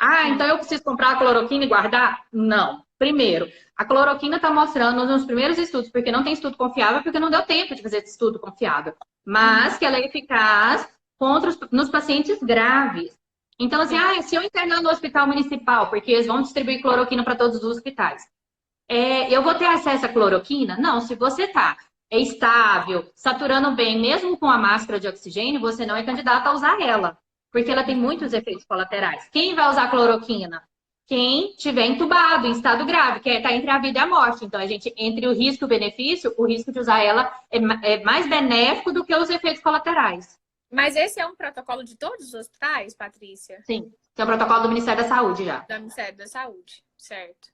Ah, então eu preciso comprar a cloroquina e guardar? Não. Primeiro, a cloroquina está mostrando nos primeiros estudos, porque não tem estudo confiável, porque não deu tempo de fazer esse estudo confiável, mas que ela é eficaz nos pacientes graves. Então, assim, se eu internar no hospital municipal, porque eles vão distribuir cloroquina para todos os hospitais, eu vou ter acesso à cloroquina? Não, se você está estável, saturando bem, mesmo com a máscara de oxigênio, você não é candidato a usar ela, porque ela tem muitos efeitos colaterais. Quem vai usar cloroquina? Quem tiver entubado, em estado grave, que está entre a vida e a morte. Então, a gente, entre o risco e o benefício, o risco de usar ela é mais benéfico do que os efeitos colaterais. Mas esse é um protocolo de todos os hospitais, Patrícia? Sim, que é o protocolo do Ministério da Saúde já. Do Ministério da Saúde, certo?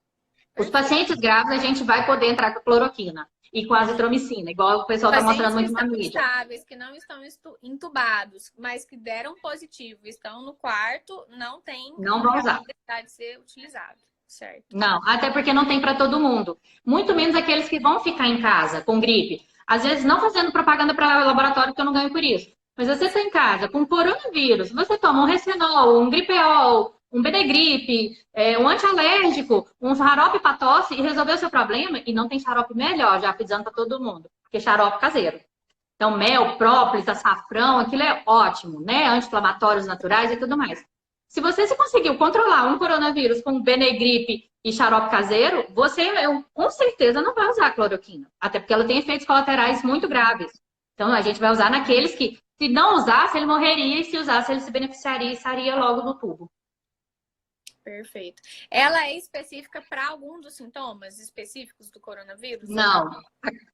Os Perfeito. pacientes graves, a gente vai poder entrar com cloroquina e com azitromicina, igual o pessoal está Pacientes mostrando que muito na estão mídia. estáveis, que não estão entubados, mas que deram positivo, estão no quarto, não tem Não vão usar. necessidade de ser utilizado, certo? Não, até porque não tem para todo mundo. Muito menos aqueles que vão ficar em casa com gripe. Às vezes, não fazendo propaganda para laboratório, que eu não ganho por isso. Mas você está em casa com coronavírus, você toma um Recenol, um Gripeol, um Benegripe, um antialérgico, um xarope para tosse e resolveu o seu problema. E não tem xarope melhor, já avisando para todo mundo, porque xarope caseiro. Então, mel, própolis, açafrão, aquilo é ótimo, né? Anti-inflamatórios naturais e tudo mais. Se você se conseguiu controlar um coronavírus com Benegripe e xarope caseiro, você com certeza não vai usar a cloroquina. Até porque ela tem efeitos colaterais muito graves. Então, a gente vai usar naqueles que, se não usasse, ele morreria, e se usasse, ele se beneficiaria e sairia logo do tubo. Perfeito. Ela é específica para algum dos sintomas específicos do coronavírus? Não,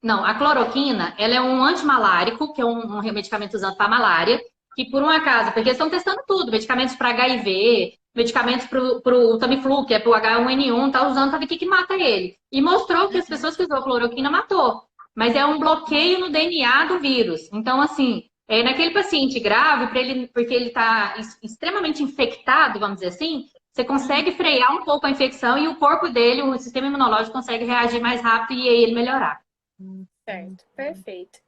não. A cloroquina, ela é um antimalárico, que é um medicamento usado para malária, que por um acaso, porque eles estão testando tudo, medicamentos para HIV, medicamentos para o Tamiflu, que é para o H1N1, tá usando para ver o que mata ele. E mostrou que as pessoas que usou cloroquina matou. Mas é um bloqueio no DNA do vírus. Então, assim, naquele paciente grave, porque ele está extremamente infectado, vamos dizer assim, você consegue frear um pouco a infecção e o corpo dele, o sistema imunológico, consegue reagir mais rápido e aí ele melhorar. Certo, perfeito.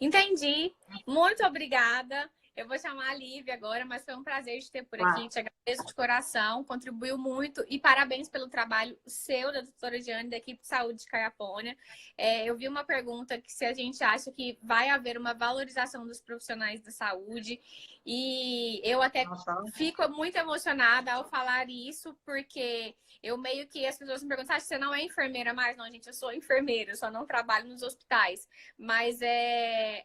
Entendi. Muito obrigada. Eu vou chamar a Lívia agora, mas foi um prazer te ter por aqui. Te agradeço de coração, contribuiu muito e parabéns pelo trabalho seu, da doutora Diane, da equipe de saúde de Caiapônia. Eu vi uma pergunta que se a gente acha que vai haver uma valorização dos profissionais da saúde e eu até fico muito emocionada ao falar isso, porque eu meio que as pessoas me perguntam, você não é enfermeira mais? Não, gente, eu sou enfermeira, eu só não trabalho nos hospitais. Mas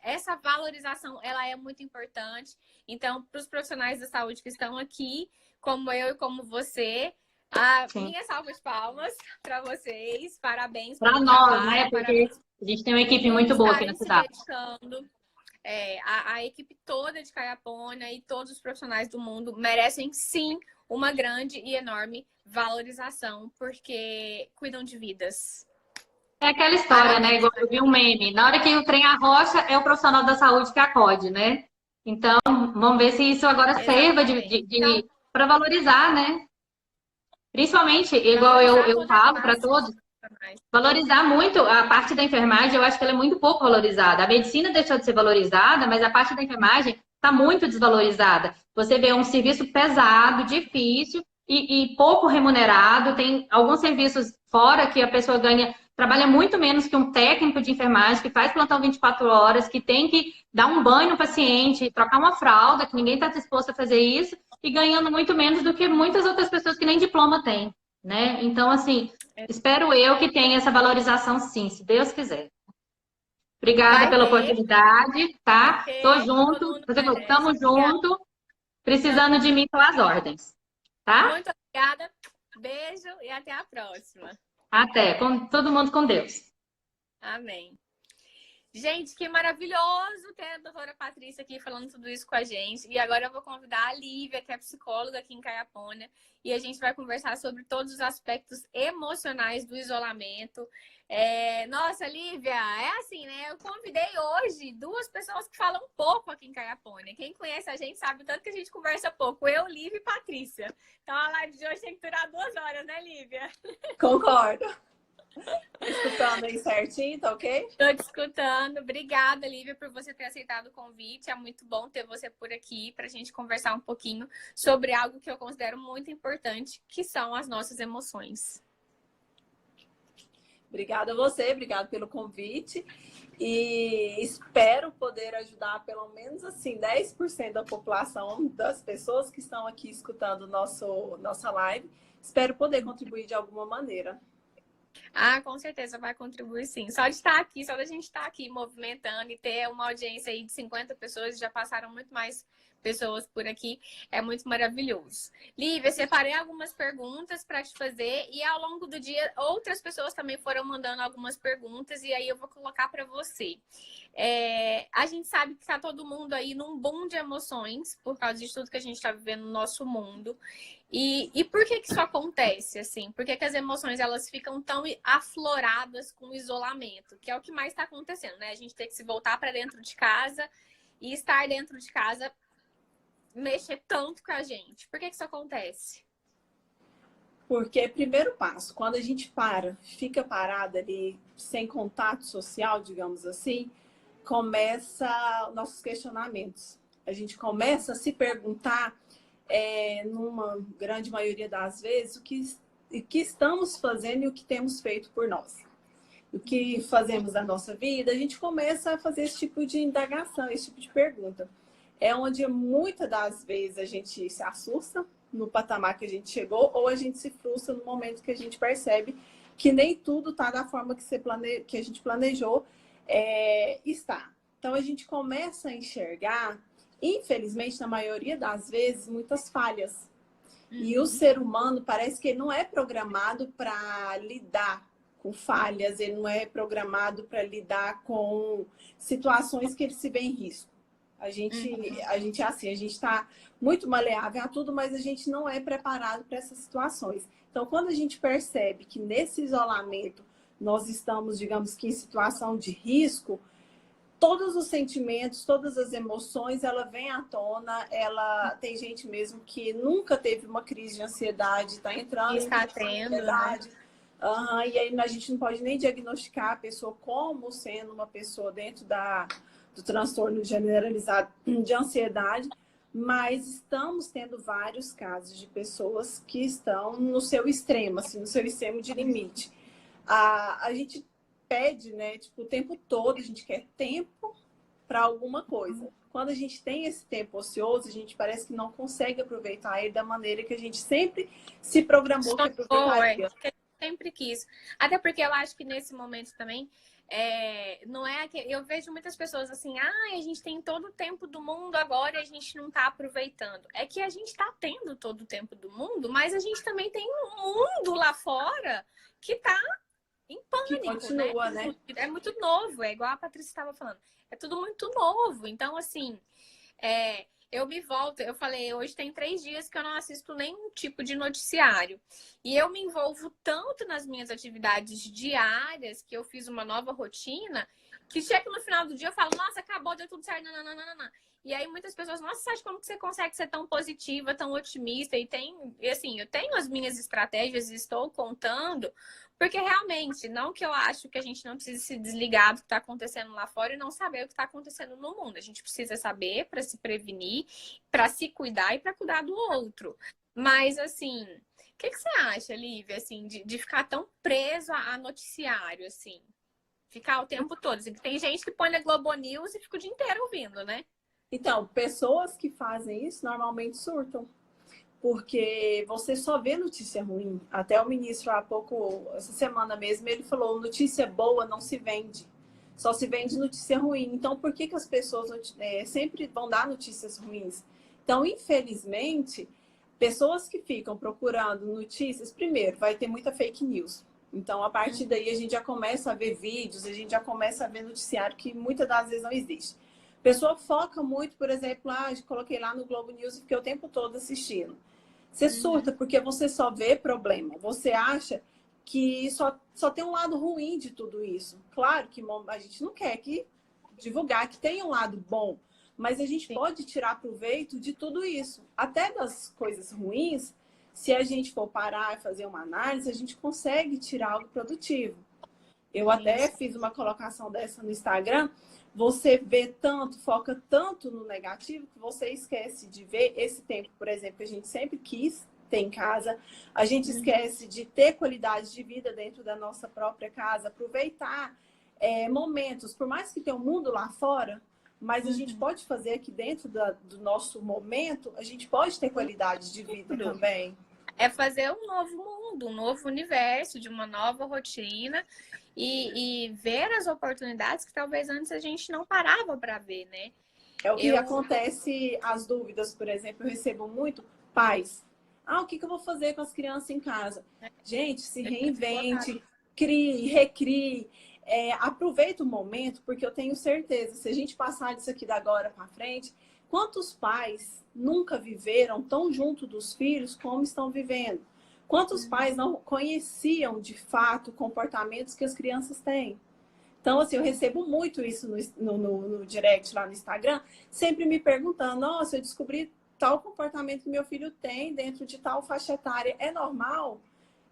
essa valorização, ela é muito importante. Então, para os profissionais da saúde que estão aqui, como eu e como você, A Sim. minha salva de palmas para vocês. Parabéns Para pelo nós, né? trabalho, Porque parabéns a gente tem uma equipe por muito boa aqui na estarem se cidade. dedicando. A equipe toda de Caiapônia e todos os profissionais do mundo merecem, sim, uma grande e enorme valorização, porque cuidam de vidas. É aquela história, né? Parabéns. Igual eu vi um meme. Na hora que o trem arrocha, é o profissional da saúde que acode, né? Então, vamos ver se isso agora serva Exatamente. Então, para valorizar, né? Principalmente, igual valorizar eu toda a falo para classe de todos, profissionais. valorizar muito a parte da enfermagem, eu acho que ela é muito pouco valorizada. A medicina deixou de ser valorizada, mas a parte da enfermagem está muito desvalorizada. Você vê um serviço pesado, difícil e pouco remunerado. Tem alguns serviços fora que a pessoa ganha, trabalha muito menos que um técnico de enfermagem que faz plantão 24 horas, que tem que dar um banho no paciente, trocar uma fralda, que ninguém está disposto a fazer isso, e ganhando muito menos do que muitas outras pessoas que nem diploma têm, né? Então, assim, espero eu que tenha essa valorização, sim, se Deus quiser. Obrigada Vai pela ter, oportunidade, tá? Tô porque todo junto, mundo merece. tamo Obrigada. junto. Precisando de mim, tô às ordens, tá? Muito obrigada. Beijo e até a próxima. Até, com todo mundo com Deus. Amém. Gente, que maravilhoso ter a doutora Patrícia aqui falando tudo isso com a gente. E agora eu vou convidar a Lívia, que é psicóloga aqui em Caiapônia, e a gente vai conversar sobre todos os aspectos emocionais do isolamento. Nossa, Lívia, é assim, né? Eu convidei hoje duas pessoas que falam pouco aqui em Caiapônia. Quem conhece a gente sabe o tanto que a gente conversa pouco. Eu, Lívia e Patrícia. Então a live de hoje tem que durar 2 horas, né, Lívia? Concordo. Escutando aí certinho, tá ok? Estou te escutando. Obrigada, Lívia, por você ter aceitado o convite. É muito bom ter você por aqui para a gente conversar um pouquinho sobre algo que eu considero muito importante, que são as nossas emoções. Obrigada a você, obrigado pelo convite. E espero poder ajudar pelo menos assim 10% da população, das pessoas que estão aqui escutando nossa live. Espero poder contribuir de alguma maneira. Ah, com certeza vai contribuir sim. Só de estar aqui, só da gente estar aqui movimentando e ter uma audiência aí de 50 pessoas, já passaram muito mais pessoas por aqui, é muito maravilhoso. Lívia, separei algumas perguntas para te fazer e ao longo do dia outras pessoas também foram mandando algumas perguntas e aí eu vou colocar para você. A gente sabe que está todo mundo aí num boom de emoções por causa de tudo que a gente está vivendo no nosso mundo. E por que isso acontece, assim? Por que as emoções, elas ficam tão afloradas com o isolamento? Que é o que mais está acontecendo, né? A gente tem que se voltar para dentro de casa e estar dentro de casa mexer tanto com a gente. Por que isso acontece? Porque primeiro passo, quando a gente fica parada ali, sem contato social, digamos assim, começa nossos questionamentos. A gente começa a se perguntar, numa grande maioria das vezes, o que estamos fazendo e o que temos feito por nós. O que fazemos na nossa vida, a gente começa a fazer esse tipo de indagação, esse tipo de pergunta. É onde muitas das vezes a gente se assusta no patamar que a gente chegou, ou a gente se frustra no momento que a gente percebe que nem tudo está da forma que a gente planejou estar. Então a gente começa a enxergar, infelizmente, na maioria das vezes, muitas falhas. E o ser humano parece que ele não é programado para lidar com falhas, ele não é programado para lidar com situações que ele se vê em risco. A gente é assim, a gente está muito maleável a tudo, mas a gente não é preparado para essas situações. Então, quando a gente percebe que nesse isolamento nós estamos, digamos que em situação de risco, todos os sentimentos, todas as emoções, ela vem à tona. Tem gente mesmo que nunca teve uma crise de ansiedade, está entrando em Está crise de tendo, ansiedade. né? E aí a gente não pode nem diagnosticar a pessoa como sendo uma pessoa dentro do transtorno generalizado de ansiedade, mas estamos tendo vários casos de pessoas que estão no seu extremo, assim, no seu extremo de limite. A gente pede, né, tipo, o tempo todo, a gente quer tempo para alguma coisa. Quando a gente tem esse tempo ocioso, a gente parece que não consegue aproveitar ele da maneira que a gente sempre se programou que aproveitaria. Que sempre quis. Até porque eu acho que nesse momento também não é que eu vejo muitas pessoas assim, a gente tem todo o tempo do mundo agora e a gente não tá aproveitando. É que a gente tá tendo todo o tempo do mundo, mas a gente também tem um mundo lá fora que tá em Que pânico, continua, né? É muito novo, é igual a Patrícia estava falando. É tudo muito novo. Então, assim, eu me volto, eu falei, hoje tem 3 dias que eu não assisto nenhum tipo de noticiário. E eu me envolvo tanto nas minhas atividades diárias, que eu fiz uma nova rotina, que chega no final do dia eu falo, nossa, acabou, deu tudo certo, nananana. E aí muitas pessoas, nossa, Sati, como que você consegue ser tão positiva, tão otimista? E assim, eu tenho as minhas estratégias e estou contando, porque realmente, não que eu acho que a gente não precisa se desligar do que está acontecendo lá fora e não saber o que está acontecendo no mundo. A gente precisa saber para se prevenir, para se cuidar e para cuidar do outro. Mas, assim, o que você acha, Lívia, assim, de ficar tão preso a noticiário, assim? Ficar o tempo todo. Assim, tem gente que põe na Globo News e fica o dia inteiro ouvindo, né? Então, pessoas que fazem isso normalmente surtam. Porque você só vê notícia ruim. Até o ministro, há pouco, essa semana mesmo, ele falou: notícia boa não se vende, só se vende notícia ruim. Então, por que as pessoas sempre vão dar notícias ruins? Então, infelizmente, pessoas que ficam procurando notícias, primeiro, vai ter muita fake news. Então, a partir daí, a gente já começa a ver vídeos, a gente já começa a ver noticiário que muitas das vezes não existe. A pessoa foca muito, por exemplo, coloquei lá no Globo News e fiquei o tempo todo assistindo. Você surta porque você só vê problema. Você acha que só tem um lado ruim de tudo isso. Claro que a gente não quer divulgar que tem um lado bom, mas a gente pode tirar proveito de tudo isso. Até das coisas ruins, se a gente for parar e fazer uma análise, a gente consegue tirar algo produtivo. Eu até fiz uma colocação dessa no Instagram. Você vê tanto, foca tanto no negativo que você esquece de ver esse tempo, por exemplo, que a gente sempre quis ter em casa. A gente esquece de ter qualidade de vida dentro da nossa própria casa, aproveitar momentos, por mais que tenha um mundo lá fora, mas a gente pode fazer aqui dentro do nosso momento, a gente pode ter qualidade de vida também. É fazer um novo mundo, um novo universo, de uma nova rotina e ver as oportunidades que talvez antes a gente não parava para ver, né? É o que acontece, as dúvidas, por exemplo, eu recebo muito pais. O que eu vou fazer com as crianças em casa? Gente, se reinvente, crie, recrie, aproveita o momento, porque eu tenho certeza, se a gente passar disso aqui da agora para frente, quantos pais nunca viveram tão junto dos filhos como estão vivendo? Quantos pais não conheciam de fato comportamentos que as crianças têm? Então, assim, eu recebo muito isso no direct lá no Instagram, sempre me perguntando, nossa, eu descobri tal comportamento que meu filho tem dentro de tal faixa etária. É normal?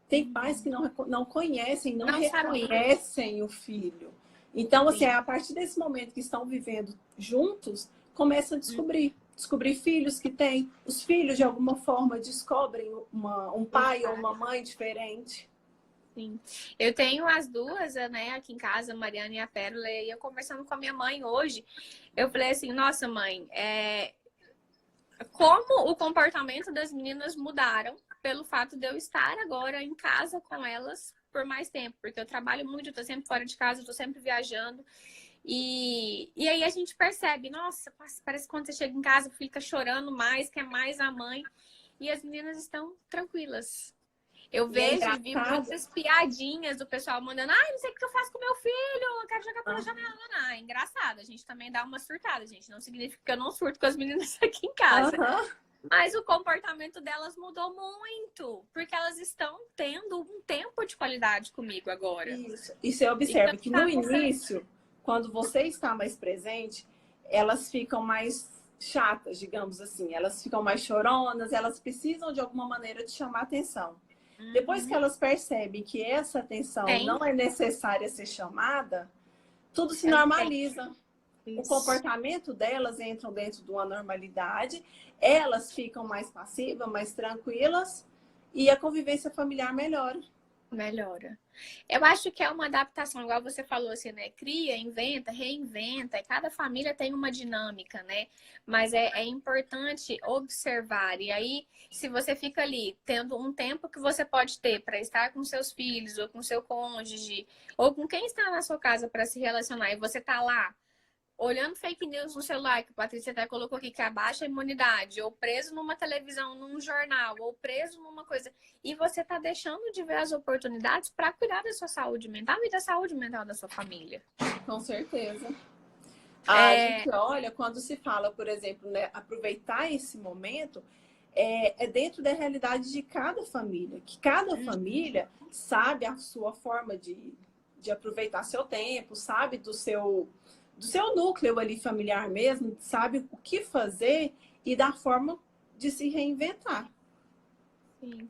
Tem pais que não conhecem, não reconhecem o filho. Então, assim, a partir desse momento que estão vivendo juntos, começam a descobrir filhos que têm. Os filhos, de alguma forma, descobrem um pai ou uma mãe diferente. Sim. Eu tenho as duas, né, aqui em casa, a Mariana e a Pérola, e eu conversando com a minha mãe hoje, eu falei assim, nossa mãe, como o comportamento das meninas mudaram pelo fato de eu estar agora em casa com elas por mais tempo, porque eu trabalho muito, eu tô sempre fora de casa, eu tô sempre viajando. E aí a gente percebe, nossa, parece que quando você chega em casa, fica chorando mais, quer mais a mãe. E as meninas estão tranquilas. Eu vejo e vi muitas piadinhas do pessoal mandando, não sei o que eu faço com meu filho, eu quero jogar pela janela. É engraçado, a gente também dá uma surtada, gente. Não significa que eu não surto com as meninas aqui em casa. Mas o comportamento delas mudou muito, porque elas estão tendo um tempo de qualidade comigo agora. Isso. E você observa que no início, quando você está mais presente, elas ficam mais chatas, digamos assim. Elas ficam mais choronas, elas precisam de alguma maneira de chamar atenção. Depois que elas percebem que essa atenção não é necessária ser chamada, tudo se normaliza. O comportamento delas entra dentro de uma normalidade, elas ficam mais passivas, mais tranquilas e a convivência familiar melhora. Melhora. Eu acho que é uma adaptação, igual você falou assim, né? Cria, inventa, reinventa. E cada família tem uma dinâmica, né? Mas é importante observar. E aí, se você fica ali tendo um tempo que você pode ter para estar com seus filhos, ou com seu cônjuge, ou com quem está na sua casa para se relacionar, e você tá lá olhando fake news no celular, que a Patrícia até colocou aqui, que abaixa a imunidade, ou preso numa televisão, num jornal, ou preso numa coisa, e você tá deixando de ver as oportunidades para cuidar da sua saúde mental e da saúde mental da sua família. Com certeza. A gente olha, quando se fala, por exemplo, né, aproveitar esse momento, é dentro da realidade de cada família, que cada família sabe a sua forma de aproveitar seu tempo, sabe do seu núcleo ali familiar mesmo, sabe o que fazer e da forma de se reinventar. Sim.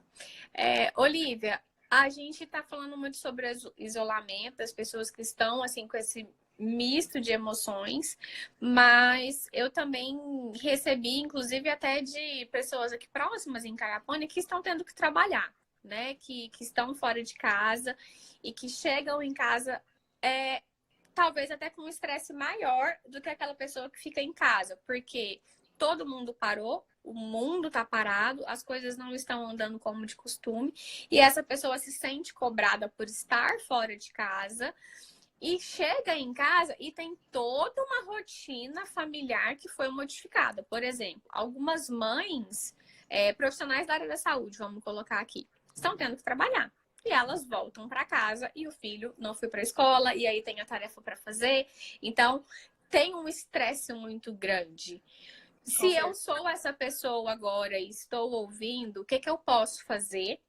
Olivia, a gente está falando muito sobre isolamento, as pessoas que estão assim com esse misto de emoções, mas eu também recebi, inclusive até de pessoas aqui próximas em Caiapônia que estão tendo que trabalhar, né? Que estão fora de casa e que chegam em casa talvez até com um estresse maior do que aquela pessoa que fica em casa, porque todo mundo parou, o mundo tá parado, as coisas não estão andando como de costume, e essa pessoa se sente cobrada por estar fora de casa e chega em casa e tem toda uma rotina familiar que foi modificada. Por exemplo, algumas mães, profissionais da área da saúde, vamos colocar aqui, estão tendo que trabalhar. E elas voltam para casa e o filho não foi para a escola, e aí tem a tarefa para fazer. Então, tem um estresse muito grande. Se eu sou essa pessoa agora e estou ouvindo, o que eu posso fazer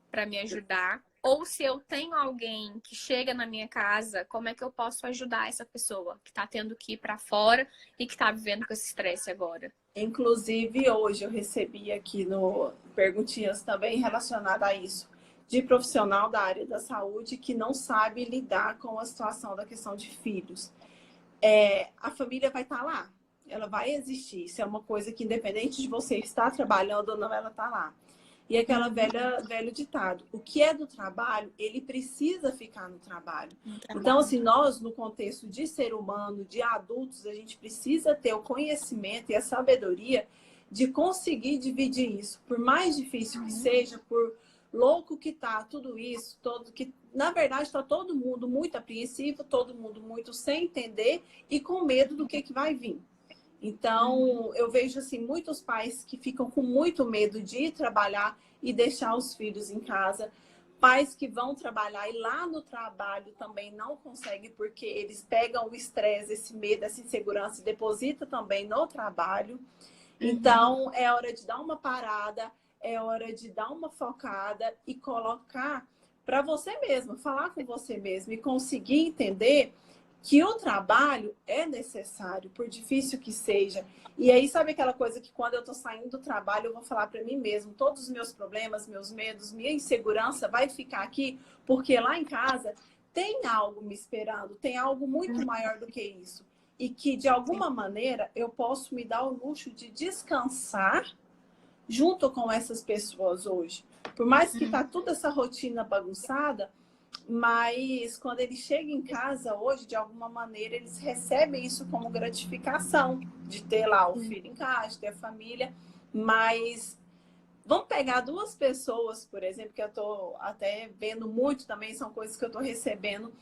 para me ajudar? Ou se eu tenho alguém que chega na minha casa, como é que eu posso ajudar essa pessoa que está tendo que ir para fora e que está vivendo com esse estresse agora? Inclusive, hoje eu recebi aqui no perguntinhas também relacionadas a isso, de profissional da área da saúde que não sabe lidar com a situação da questão de filhos. A família vai estar lá, ela vai existir. Isso é uma coisa que, independente de você estar trabalhando ou não, ela está lá. E aquela velho ditado, o que é do trabalho, ele precisa ficar no trabalho. Então, assim, nós, no contexto de ser humano, de adultos, a gente precisa ter o conhecimento e a sabedoria de conseguir dividir isso. Por mais difícil que seja, por louco que tá tudo isso, na verdade está todo mundo muito apreensivo, todo mundo muito sem entender e com medo do que vai vir. Então, eu vejo assim muitos pais que ficam com muito medo de ir trabalhar e deixar os filhos em casa. Pais que vão trabalhar e lá no trabalho também não conseguem porque eles pegam o estresse, esse medo, essa insegurança e depositam também no trabalho. Então, é hora de dar uma parada, é hora de dar uma focada e colocar para você mesmo, falar com você mesmo e conseguir entender que o trabalho é necessário, por difícil que seja. E aí, sabe aquela coisa que quando eu estou saindo do trabalho, eu vou falar para mim mesmo, todos os meus problemas, meus medos, minha insegurança vai ficar aqui, porque lá em casa tem algo me esperando, tem algo muito maior do que isso. E que, de alguma maneira, eu posso me dar o luxo de descansar junto com essas pessoas hoje. Por mais que tá toda essa rotina bagunçada, mas quando eles chegam em casa hoje, de alguma maneira, eles recebem isso como gratificação de ter lá o filho em casa, de ter a família. Mas vamos pegar duas pessoas, por exemplo, que eu tô até vendo muito também, são coisas que eu tô recebendo.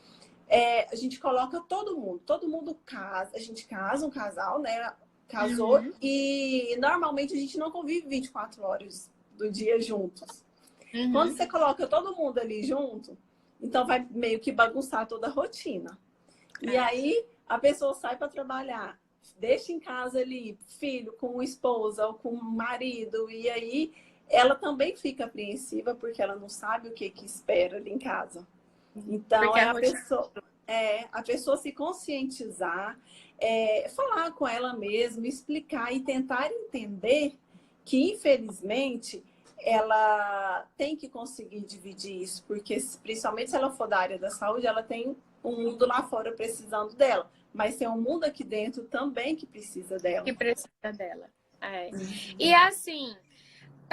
A gente coloca todo mundo casa, a gente casa, um casal, né? Casou e normalmente a gente não convive 24 horas do dia juntos. Quando você coloca todo mundo ali junto, então vai meio que bagunçar toda a rotina. E aí a pessoa sai para trabalhar, deixa em casa ali filho com esposa ou com marido, e aí ela também fica apreensiva porque ela não sabe o que espera ali em casa. Então a pessoa se conscientizar, falar com ela mesma, explicar e tentar entender que, infelizmente, ela tem que conseguir dividir isso, porque principalmente se ela for da área da saúde, ela tem um mundo lá fora precisando dela, mas tem um mundo aqui dentro também que precisa dela. Que precisa dela. E assim,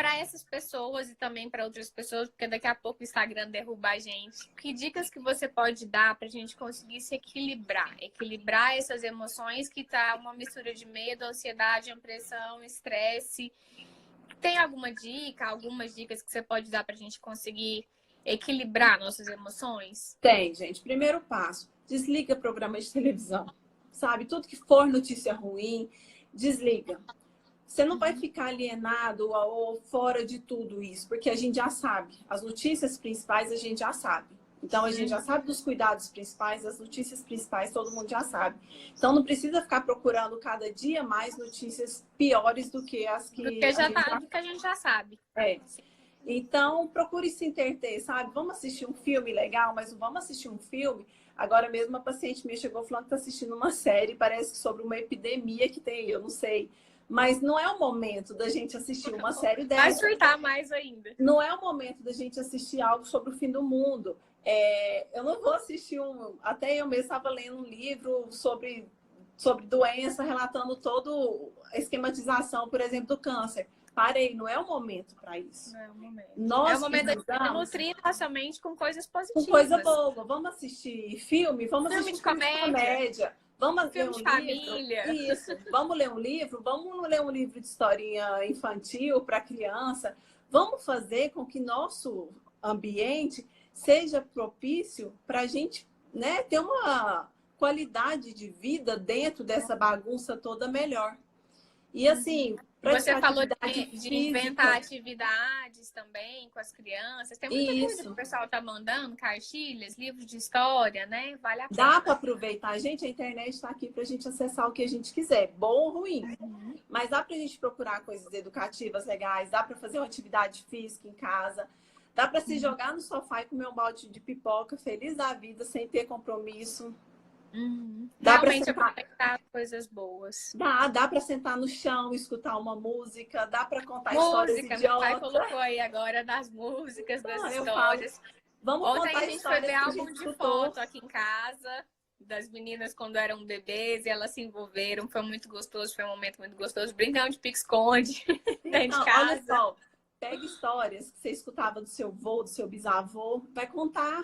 para essas pessoas e também para outras pessoas, porque daqui a pouco o Instagram derruba a gente, que dicas que você pode dar para a gente conseguir se equilibrar? Equilibrar essas emoções que tá uma mistura de medo, ansiedade, pressão, estresse. Tem alguma dica, algumas dicas que você pode dar para a gente conseguir equilibrar nossas emoções? Tem, gente. Primeiro passo, desliga programa de televisão. Sabe? Tudo que for notícia ruim, desliga. Você não vai ficar alienado ou fora de tudo isso, porque a gente já sabe. As notícias principais a gente já sabe. Então, a gente já sabe dos cuidados principais, das notícias principais, todo mundo já sabe. Então, não precisa ficar procurando cada dia mais notícias piores do que as que, do que a gente já sabe. É. Então, procure se entreter, sabe? Vamos assistir um filme legal, mas não vamos assistir um filme. Agora mesmo, uma paciente minha chegou falando que está assistindo uma série, parece que sobre uma epidemia que tem, eu não sei. Mas não é o momento da gente assistir uma série dessa. Vai surtar mais ainda. Não é o momento da gente assistir algo sobre o fim do mundo. Eu não vou assistir Até eu mesma estava lendo um livro sobre doença, relatando toda a esquematização, por exemplo, do câncer. Parei, não é o momento para isso. Não é o momento. Nós é o momento de nutrir nossa mente com coisas positivas. Com coisa boa. Vamos assistir filme, vamos filme assistir de comédia. Vamos filme ler um de livro. família. Isso. Vamos ler um livro. Vamos ler um livro de historinha infantil para criança. Vamos fazer com que nosso ambiente seja propício para a gente, né, ter uma qualidade de vida dentro dessa bagunça toda melhor. E assim, você falou de inventar atividades também com as crianças. Tem muita coisa Isso. que o pessoal tá mandando, cartilhas, livros de história, né? Vale a pena. Dá para aproveitar. Gente, a internet está aqui para a gente acessar o que a gente quiser, bom ou ruim. Mas dá para a gente procurar coisas educativas legais, dá para fazer uma atividade física em casa, dá para se jogar no sofá e comer um balde de pipoca feliz da vida, sem ter compromisso. Dá Realmente pra aproveitar coisas boas. Dá para sentar no chão, escutar uma música, dá para contar histórias idiotas. Meu pai colocou aí agora das músicas, das histórias. Vamos Ontem contar a gente foi ver álbum de escutou. foto aqui em casa das meninas quando eram bebês e elas se envolveram. Foi muito gostoso, foi um momento muito gostoso. Brincando de pique-esconde dentro de casa. Olha só, pega histórias que você escutava do seu avô, do seu bisavô, vai contar.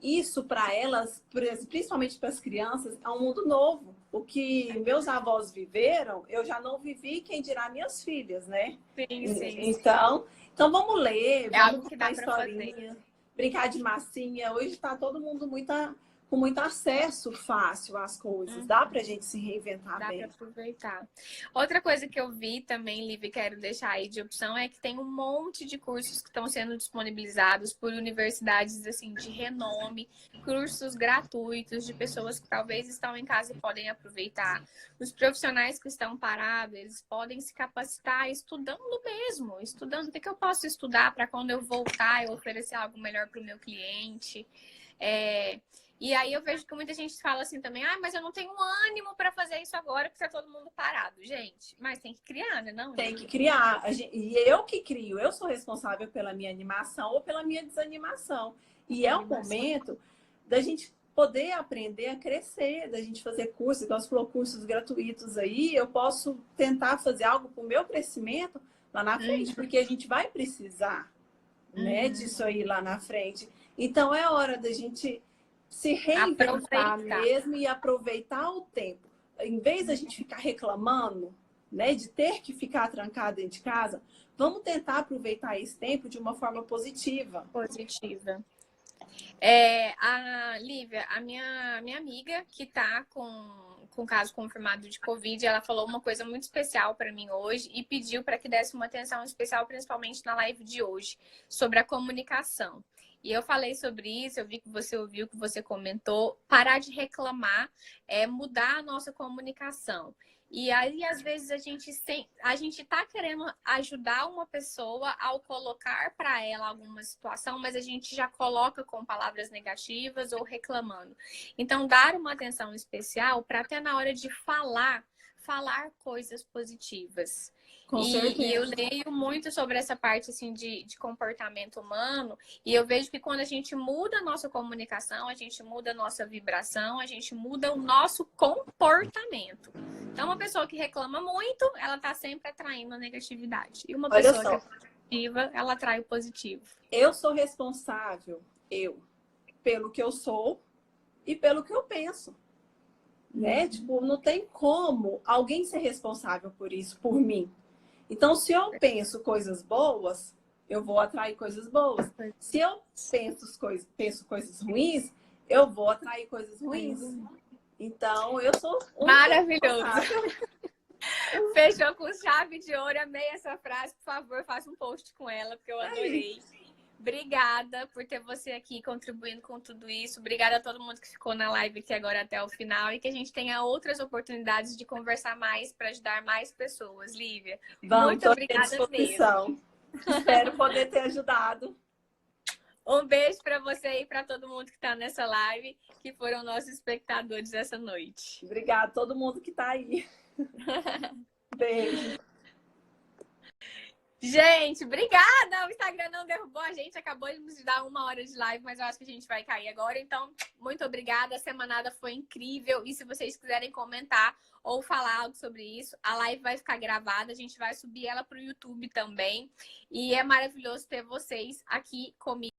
Isso para elas, principalmente para as crianças, é um mundo novo. O que meus avós viveram, eu já não vivi, quem dirá minhas filhas, né? Sim. Então vamos ler, vamos algo que dá para fazer. Brincar de massinha. Hoje está todo mundo com muito acesso fácil às coisas. Dá pra gente se reinventar bem. Dá pra aproveitar. Outra coisa que eu vi também, Liv, quero deixar aí de opção, é que tem um monte de cursos que estão sendo disponibilizados por universidades assim de renome, cursos gratuitos de pessoas que talvez estão em casa e podem aproveitar. Os profissionais que estão parados, eles podem se capacitar estudando mesmo, estudando o que eu posso estudar para quando eu voltar eu oferecer algo melhor para o meu cliente. E aí eu vejo que muita gente fala assim também, mas eu não tenho ânimo para fazer isso agora, porque tá todo mundo parado. Gente, mas tem que criar, né? Não? Tem que criar. E eu que crio, eu sou responsável pela minha animação ou pela minha desanimação. E é o momento da gente poder aprender a crescer, da gente fazer cursos, igual você falou, cursos gratuitos aí, eu posso tentar fazer algo para o meu crescimento lá na frente, porque a gente vai precisar, né, disso aí lá na frente. Então é hora da gente se reinventar mesmo e aproveitar o tempo. Em vez da gente ficar reclamando, né, de ter que ficar trancado dentro de casa, vamos tentar aproveitar esse tempo de uma forma positiva. Lívia, a minha amiga que tá com caso confirmado de Covid, ela falou uma coisa muito especial para mim hoje e pediu para que desse uma atenção especial, principalmente na live de hoje, sobre a comunicação. E eu falei sobre isso, eu vi que você ouviu, que você comentou. Parar de reclamar é mudar a nossa comunicação. E aí, às vezes, a gente tá querendo ajudar uma pessoa ao colocar para ela alguma situação, mas a gente já coloca com palavras negativas ou reclamando. Então, dar uma atenção especial para até na hora de falar coisas positivas. E eu leio muito sobre essa parte assim, de comportamento humano e eu vejo que quando a gente muda a nossa comunicação, a gente muda a nossa vibração, a gente muda o nosso comportamento. Então, uma pessoa que reclama muito, ela tá sempre atraindo a negatividade. E uma pessoa positiva, ela atrai o positivo. Eu sou responsável, pelo que eu sou e pelo que eu penso. Né? Tipo, não tem como alguém ser responsável por isso, por mim. Então, se eu penso coisas boas, eu vou atrair coisas boas. Se eu penso coisas ruins, eu vou atrair coisas ruins. Então, eu sou maravilhoso. Fechou com chave de ouro. Amei essa frase. Por favor, faça um post com ela, porque eu adorei. Obrigada por ter você aqui contribuindo com tudo isso. Obrigada a todo mundo que ficou na live aqui agora até o final e que a gente tenha outras oportunidades de conversar mais para ajudar mais pessoas. Lívia, muito obrigada mesmo. Espero poder ter ajudado. Um beijo para você e para todo mundo que está nessa live, que foram nossos espectadores essa noite. Obrigada a todo mundo que está aí. Beijo. Gente, obrigada! O Instagram não derrubou a gente, acabou de nos dar 1 hora de live, mas eu acho que a gente vai cair agora. Então, muito obrigada, a semanada foi incrível. E se vocês quiserem comentar ou falar algo sobre isso, a live vai ficar gravada, a gente vai subir ela para o YouTube também. E é maravilhoso ter vocês aqui comigo.